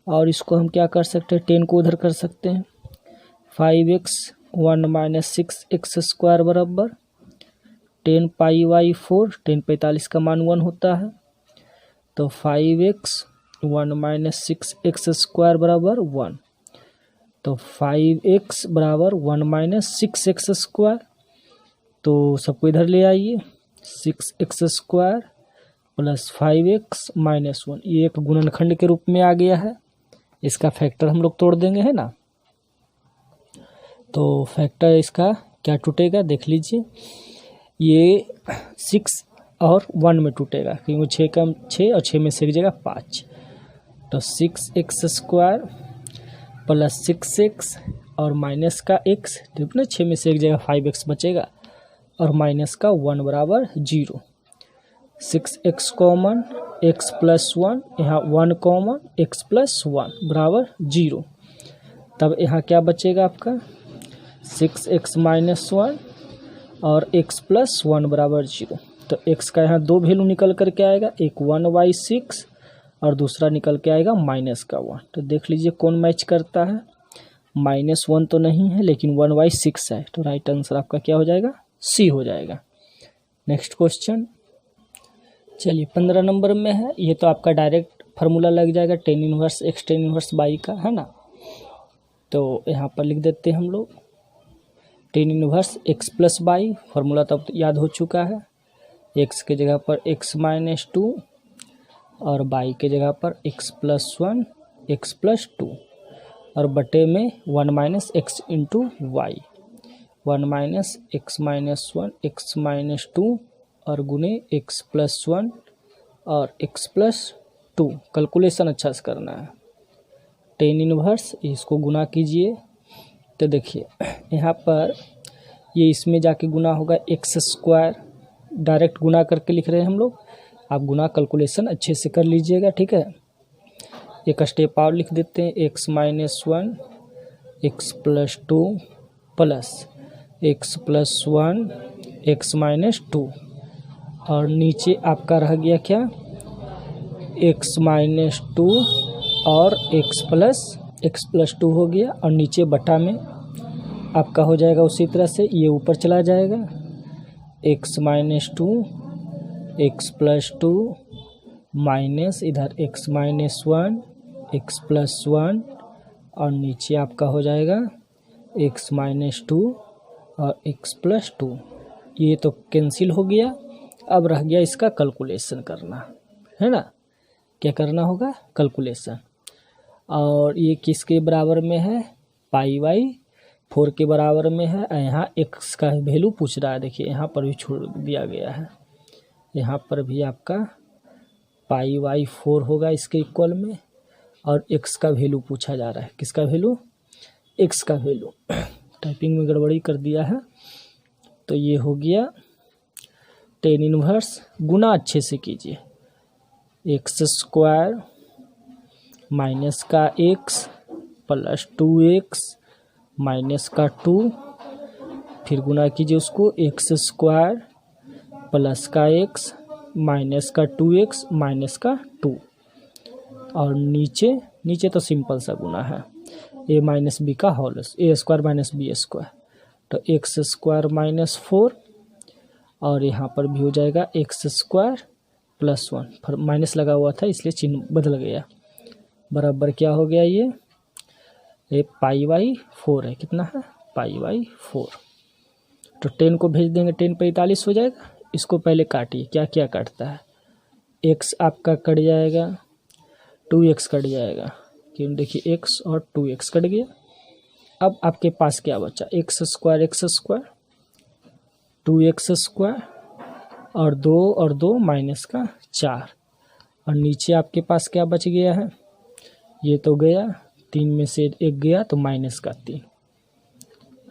और इसको हम क्या कर सकते हैं, 10 को उधर कर सकते हैं, 5x 1 - 6x² बराबर 10 π/4, 10 45 का मान 1 होता है, तो 5x 1 - 6x² बराबर 1, तो 5x बराबर 1 - 6x², तो सबको इधर ले आइए, 6x² प्लस 5x माइनस 1, ये एक गुणनखंड के रूप में आ गया है। इसका फैक्टर हम लोग तोड़ देंगे, है ना। तो फैक्टर इसका क्या टूटेगा देख लीजिए, ये 6 और 1 में टूटेगा, क्योंकि 6 का 6 और 6 में से एक जगह 5, तो 6x² प्लस 6x और माइनस का x, ठीक ना, 6 में से एक जगह 5x बचेगा और माइनस का 1 बराबर 0। 6x कॉमन, x प्लस 1, यहाँ 1 कॉमन, x प्लस 1 बराबर 0। तब यहाँ क्या बचेगा आपका 6x माइनस 1 और x प्लस 1 बराबर 0। तो x का यहाँ दो वैल्यू निकल करके आएगा, एक 1/6 और दूसरा निकल के आएगा माइनस का 1। तो देख लीजिए कौन मैच करता है, -1 तो नहीं है लेकिन 1/6 है, तो राइट आंसर आपका क्या हो जाएगा, सी हो जाएगा। नेक्स्ट क्वेश्चन, चलिए 15 नंबर में है, ये तो आपका डायरेक्ट फार्मूला लग जाएगा tan inverse x tan inverse y का, है ना। तो यहाँ पर लिख देते हैं हम लोग tan inverse x plus y, formula तो अब याद हो चुका है, x के जगह पर x माइनस 2 और y के जगह पर x प्लस 1 x प्लस 2 और बटे में 1 minus x into y, 1 minus x minus 1 x minus 2 और गुने x प्लस 1 और x प्लस 2। कैलकुलेशन अच्छा से करना है। tan इनवर्स इसको गुना कीजिए, तो देखिए यहाँ पर ये इसमें जाके गुना होगा x², डायरेक्ट गुना करके लिख रहे हैं हम लोग, आप गुना कैलकुलेशन अच्छे से कर लीजिएगा, ठीक है। एक स्टेप और लिख देते हैं, x minus 1 x plus 2 plus x plus 1 x minus 2 और नीचे आपका रह गया क्या, x माइनस 2 और x प्लस 2 हो गया, और नीचे बटा में आपका हो जाएगा उसी तरह से, ये ऊपर चला जाएगा, x minus 2 x plus 2 minus इधर x माइनस 1 x प्लस 1 और नीचे आपका हो जाएगा x माइनस 2 और x प्लस 2। ये तो कैंसिल हो गया, अब रह गया इसका कैलकुलेशन करना, है ना। क्या करना होगा, कैलकुलेशन। और ये किसके बराबर में है, π/4 के बराबर में है। यहाँ x का वैल्यू पूछ रहा है, देखिए यहाँ पर भी छोड़ दिया गया है, यहाँ पर भी आपका π/4 होगा इसके इक्वल में, और x का वैल्यू पूछा जा रहा है, किसका वैल्यू, x का वैल्यू। टाइपिंग में गड़बड़ी कर दिया है। तो ये हो गया tan इनवर्स, गुना अच्छे से कीजिए, x² माइनस का x प्लस 2x माइनस का 2, फिर गुना कीजिए उसको, x² प्लस का x माइनस का 2x माइनस का 2 और नीचे तो सिंपल सा गुना है, a माइनस बी का होल, a² माइनस b², तो x² माइनस 4 और यहाँ पर भी हो जाएगा x² प्लस 1, फिर माइनस लगा हुआ था इसलिए चिन्ह बदल गया, बराबर क्या हो गया, ये π/4 है, कितना है π/4। तो 10 को भेज देंगे, 10 45 हो जाएगा। इसको पहले काटिए, क्या क्या काटता है, x आपका कट जाएगा, 2x कट जाएगा, क्योंकि देखिए x और 2x कट गया। अब आपके पास क्या बचा, x² 2x² और 2 माइनस का 4, और नीचे आपके पास क्या बच गया है, ये तो गया, 3 में से 1 गया तो माइनस का 3,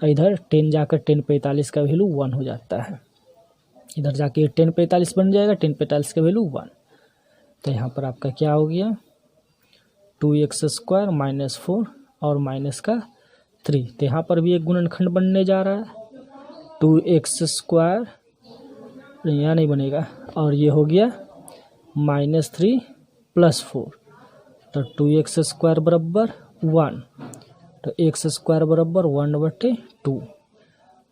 इधर 10 जाकर 10 45 का वैल्यू 1 हो जाता है, इधर जाके 10 45 बन जाएगा, 10 45 का वैल्यू 1। तो यहाँ पर आपका क्या हो गया, 2x² माइनस 4 और माइनस का 3। तो यहाँ पर भी एक गुणनखंड बनने जा रहा है, 2x² यहाँ नहीं बनेगा, और ये हो गया -3 प्लस 4, तो 2x² बराबर 1, तो x² बराबर 1/2,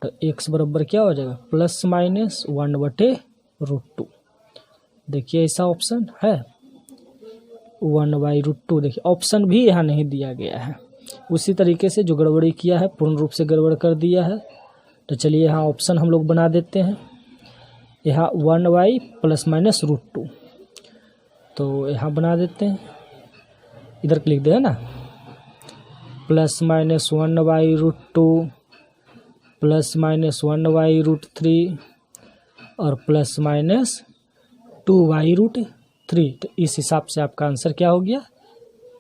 तो x बराबर क्या हो जाएगा, प्लस माइनस 1/√2। देखिए ऐसा ऑप्शन है 1/√2। देखिए ऑप्शन भी यहाँ नहीं दिया गया है, उसी तरीके से जो गड़बड़ी किया है पूर्ण रूप से गड़बड़ कर दिया है। तो चलिए यहाँ ऑप्शन हम लोग बना देते हैं, यहाँ 1/+−√2, तो यहाँ बना देते हैं, इधर लिख दे है ना, +-1/√2 +-1/√3 और +-2/√3। तो इस हिसाब से आपका आंसर क्या हो गया,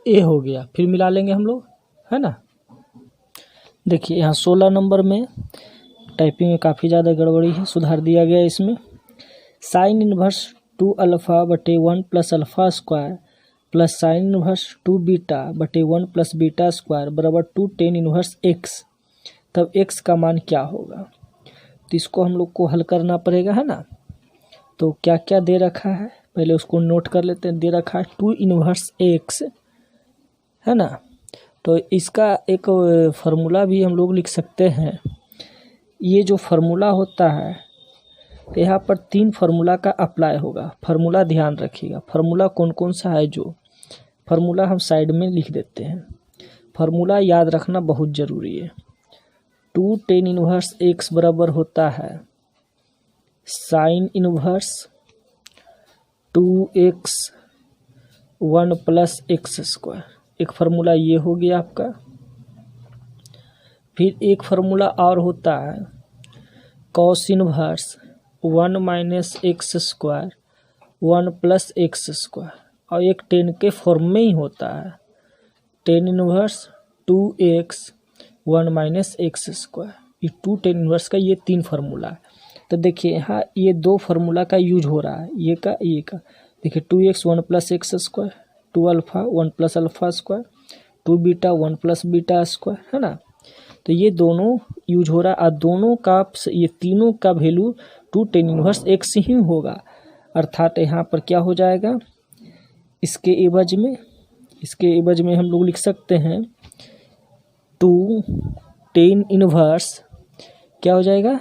ए हो गया। फिर मिला लेंगे हम लोग, है ना। देखिए यहाँ 16 नंबर में टाइपिंग में काफ़ी ज़्यादा गड़बड़ी है, सुधार दिया गया इसमें। Sin inverse 2α/1 + α² plus sin inverse 2β/1 + β² बराबर 2 tan इनवर्स x। तब x का मान क्या होगा, तो इसको हम लोग को हल करना पड़ेगा, है ना। तो क्या क्या दे रखा है पहले उसको नोट कर लेते हैं। दे रखा है 2 इनवर्स x, है ना। तो इसका एक फार्मूला भी हम लोग लिख सकते हैं। ये जो फार्मूला होता है, तो यहाँ पर 3 फार्मूला का अप्लाई होगा। फार्मूला ध्यान रखिएगा, फार्मूला कौन कौन सा है, जो फार्मूला हम साइड में लिख देते हैं। फार्मूला याद रखना बहुत ज़रूरी है। 2 tan इनवर्स x बराबर होता है साइन इनवर्स 2x 1 + x²। एक फार्मूला ये हो गया आपका। फिर एक फार्मूला और होता है कॉस इनवर्स 1 - x² 1 + x², और एक tan के फॉर्म में ही होता है tan इनवर्स 2x 1 - x²। ये 2 tan इनवर्स का ये 3 फार्मूला है। तो देखिए यहाँ ये 2 फार्मूला का यूज हो रहा है, ये का देखिए 2x 1 + x², 2α 1 + α², 2β 1 + β², है ना। तो ये दोनों यूज हो रहा है, और दोनों का ये तीनों का वैल्यू 2 tan इनवर्स x ही होगा। अर्थात यहाँ पर क्या हो जाएगा, इसके एवज में हम लोग लिख सकते हैं 2 tan इनवर्स क्या हो जाएगा,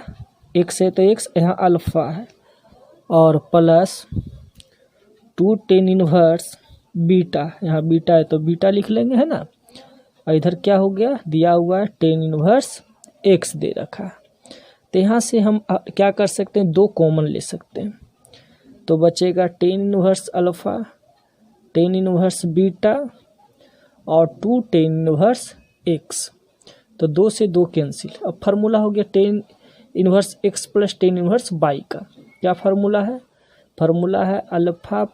x है तो x यहाँ अल्फा है, और प्लस 2 tan इनवर्स बीटा, यहाँ बीटा है तो बीटा लिख लेंगे, है ना। और इधर क्या हो गया, दिया हुआ है tan इनवर्स x दे रखा है। तो यहाँ से हम क्या कर सकते हैं, 2 कॉमन ले सकते हैं। तो बचेगा tan inverse alpha, tan inverse beta और 2 tan इनवर्स x। तो 2 से 2 कैंसिल। अब फार्मूला हो गया tan inverse x + tan inverse y का। क्या फार्मूला है, फार्मूला है अल्फ़ा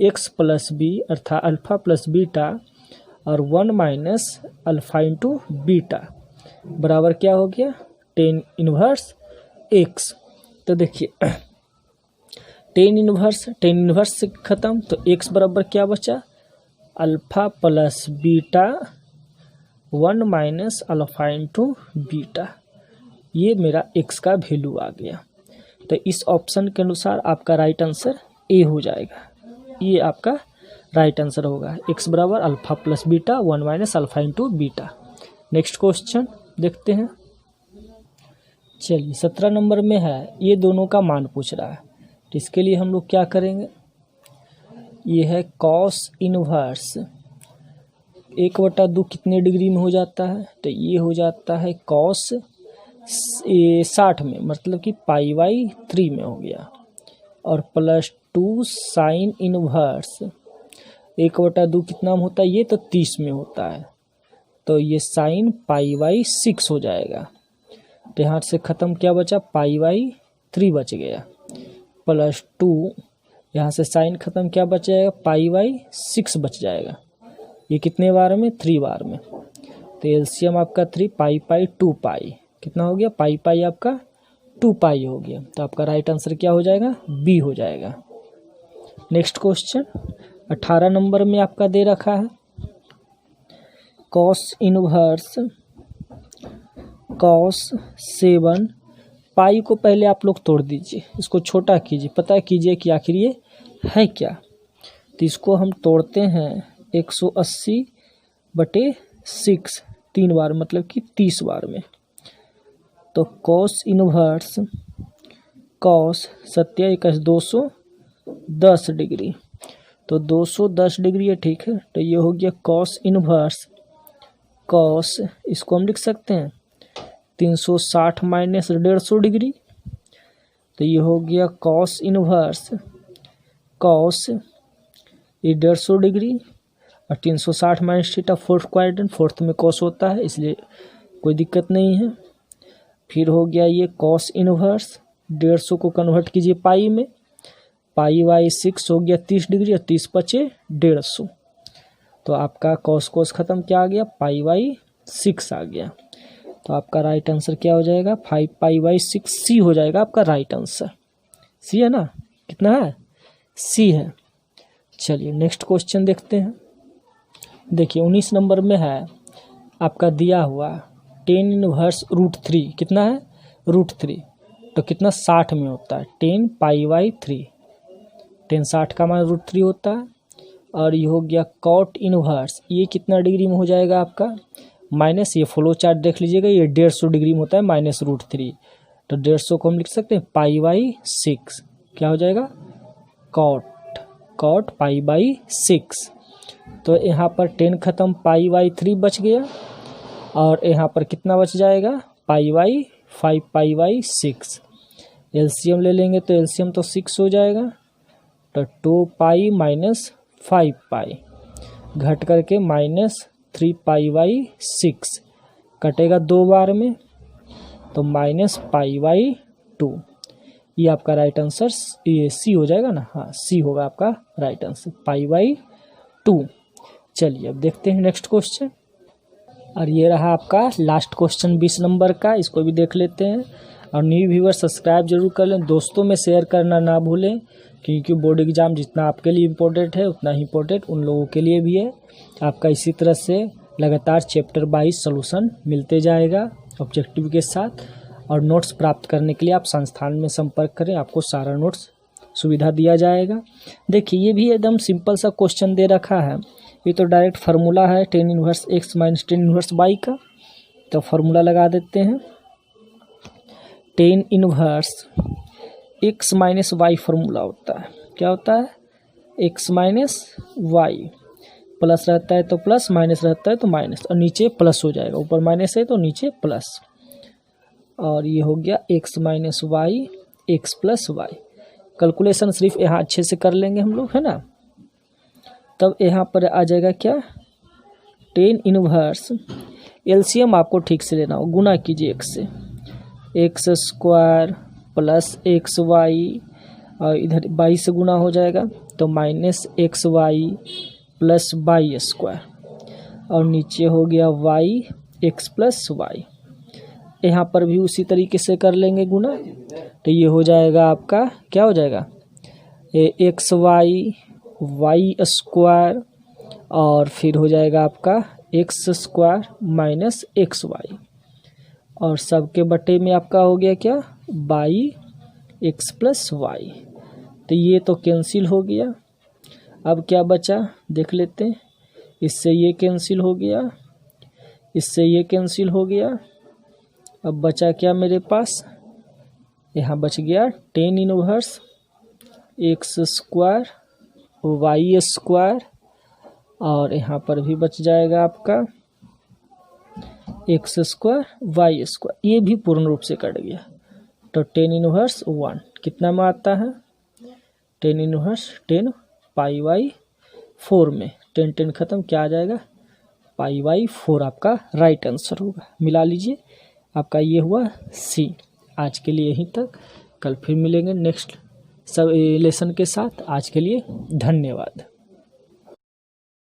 x + b, अर्थात अल्फ़ा + बीटा और 1 - अल्फ़ा × बीटा बराबर क्या हो गया, tan इनवर्स x। तो देखिए tan इनवर्स से ख़त्म, तो x बराबर क्या बचा, अल्फ़ा + बीटा 1 - अल्फ़ा × बीटा। ये मेरा x का वैल्यू आ गया। तो इस ऑप्शन के अनुसार आपका राइट आंसर ए हो जाएगा। ये आपका राइट आंसर होगा, x बराबर alpha + beta 1 - alpha × beta. Next question देखते हैं। चलिए 17 नंबर में है, ये दोनों का मान पूछ रहा है। तो इसके लिए हम लोग क्या करेंगे, ये है कॉस इनवर्स 1/2 कितने डिग्री में हो जाता है, तो ये हो जाता है कॉस 60 में, मतलब कि π/3 में हो गया, और +2 साइन इनवर्स 1/2 कितना में होता है, ये तो 30 में होता है, तो ये साइन π/6 हो जाएगा। तो यहाँ से ख़त्म क्या बचा, π/3 बच गया, +2 यहाँ से साइन ख़त्म क्या बच जाएगा, π/6 बच जाएगा। ये कितने बार में, 3 बार में। तो एलसीएम आपका 3 π 2 पाई कितना हो गया, पाई आपका 2 पाई हो गया। तो आपका राइट आंसर क्या हो जाएगा, बी हो जाएगा। नेक्स्ट क्वेश्चन 18 नंबर में आपका दे रखा है कॉस इनवर्स कॉस 7 पाई को पहले आप लोग तोड़ दीजिए, इसको छोटा कीजिए, पता कीजिए कि आखिर ये है क्या। तो इसको हम तोड़ते हैं 180/6 3 बार, मतलब कि 30 बार में। तो कॉस इनवर्स कॉस 7 × 210 डिग्री, तो 210 डिग्री है, ठीक है। तो ये हो गया कॉस इनवर्स कॉस, इसको हम लिख सकते हैं 360 - 150 डिग्री। तो ये हो गया कॉस इनवर्स कॉस ये 150 डिग्री और 360 minus theta fourth quadrant, fourth में कॉस होता है इसलिए कोई दिक्कत नहीं है। फिर हो गया ये कॉस इनवर्स, 150 को कन्वर्ट कीजिए पाई में, पाई बाई 6 हो गया 30 डिग्री और 30 बचे 150, तो आपका कॉस कॉस खत्म, क्या आ गया पाई बाई 6 आ गया। तो आपका राइट आंसर क्या हो जाएगा 5 पाई बाई 6, सी हो जाएगा आपका राइट आंसर। सी है ना, कितना है सी है। चलिए नेक्स्ट क्वेश्चन देखते हैं। देखिए 19 नंबर में है आपका दिया हुआ 10 इनवर्स रूट 3, कितना है रूट 3, तो कितना 60 में होता है 10 पाई बाई 3, 10 60 का मान रूट 3 होता है। और ये हो गया कॉट इनवर्स, ये कितना डिग्री में हो जाएगा आपका माइनस, ये फ्लो चार्ट देख लीजिएगा, ये 150 डिग्री में होता है माइनस रूट 3, तो 150 को हम लिख सकते हैं पाई बाई 6, क्या हो जाएगा कॉट पाई बाई 6। तो यहाँ पर 10 खत्म, पाई बाई 3 बच गया और यहाँ पर कितना बच जाएगा pi by 5 pi by 6। LCM ले लेंगे तो एलसीएम तो 6 हो जाएगा, तो 2 पाई माइनस 5 पाई घट करके माइनस 3 पाई बाई 6, कटेगा 2 बार में तो माइनस पाई बाई 2। ये आपका राइट आंसर ये सी हो जाएगा ना, हाँ सी होगा आपका राइट आंसर पाई बाई 2। चलिए अब देखते हैं नेक्स्ट क्वेश्चन, और ये रहा आपका लास्ट क्वेश्चन 20 नंबर का, इसको भी देख लेते हैं। और न्यू व्यूअर सब्सक्राइब जरूर कर लें, दोस्तों में शेयर करना ना भूलें, क्योंकि बोर्ड एग्ज़ाम जितना आपके लिए इम्पोर्टेंट है उतना ही इम्पोर्टेंट उन लोगों के लिए भी है। आपका इसी तरह से लगातार चैप्टर वाइज सॉल्यूशन मिलते जाएगा ऑब्जेक्टिव के साथ। और नोट्स प्राप्त करने के लिए आप संस्थान में संपर्क करें, आपको सारा नोट्स सुविधा दिया जाएगा। देखिए ये भी एकदम सिंपल सा क्वेश्चन दे रखा है, ये तो डायरेक्ट फार्मूला है 10 inverse x minus 10 inverse y का, तो फार्मूला लगा देते हैं। 10 inverse x minus y formula होता है, क्या होता है x माइनस y, प्लस रहता है तो प्लस, माइनस रहता है तो माइनस, और नीचे प्लस हो जाएगा, ऊपर माइनस है तो नीचे प्लस। और ये हो गया x minus y x plus y. Calculation सिर्फ यहाँ अच्छे से कर लेंगे हम लोग, है ना, तब यहाँ पर आ जाएगा क्या 10 इनवर्स, एलसीएम आपको ठीक से लेना हो, गुना कीजिए x से, x square plus x y, और इधर वाई से गुना हो जाएगा तो minus x y plus y square, और नीचे हो गया वाई एक्स प्लस वाई। यहाँ पर भी उसी तरीके से कर लेंगे गुना, तो ये हो जाएगा आपका क्या हो जाएगा एक्स वाई वाई स्क्वायर, और फिर हो जाएगा आपका x square minus x y, और सबके बटे में आपका हो गया क्या वाई एक्स प्लस वाई। तो ये तो कैंसिल हो गया, अब क्या बचा देख लेते हैं, इससे ये कैंसिल हो गया, इससे ये कैंसिल हो गया, अब बचा क्या मेरे पास, यहाँ बच गया 10 inverse x square y square, और यहाँ पर भी बच जाएगा आपका एक्स स्क्वायर वाई स्क्वायर, ये भी पूर्ण रूप से कट गया। तो 10 इनवर्स 1 कितना में आता है 10 इनवर्स 10 पाई बाई 4 में, 10 10 खत्म, क्या आ जाएगा पाई बाई 4 आपका राइट आंसर होगा। मिला लीजिए, आपका ये हुआ सी। आज के लिए यहीं तक, कल फिर मिलेंगे नेक्स्ट सब लेसन के साथ। आज के लिए धन्यवाद।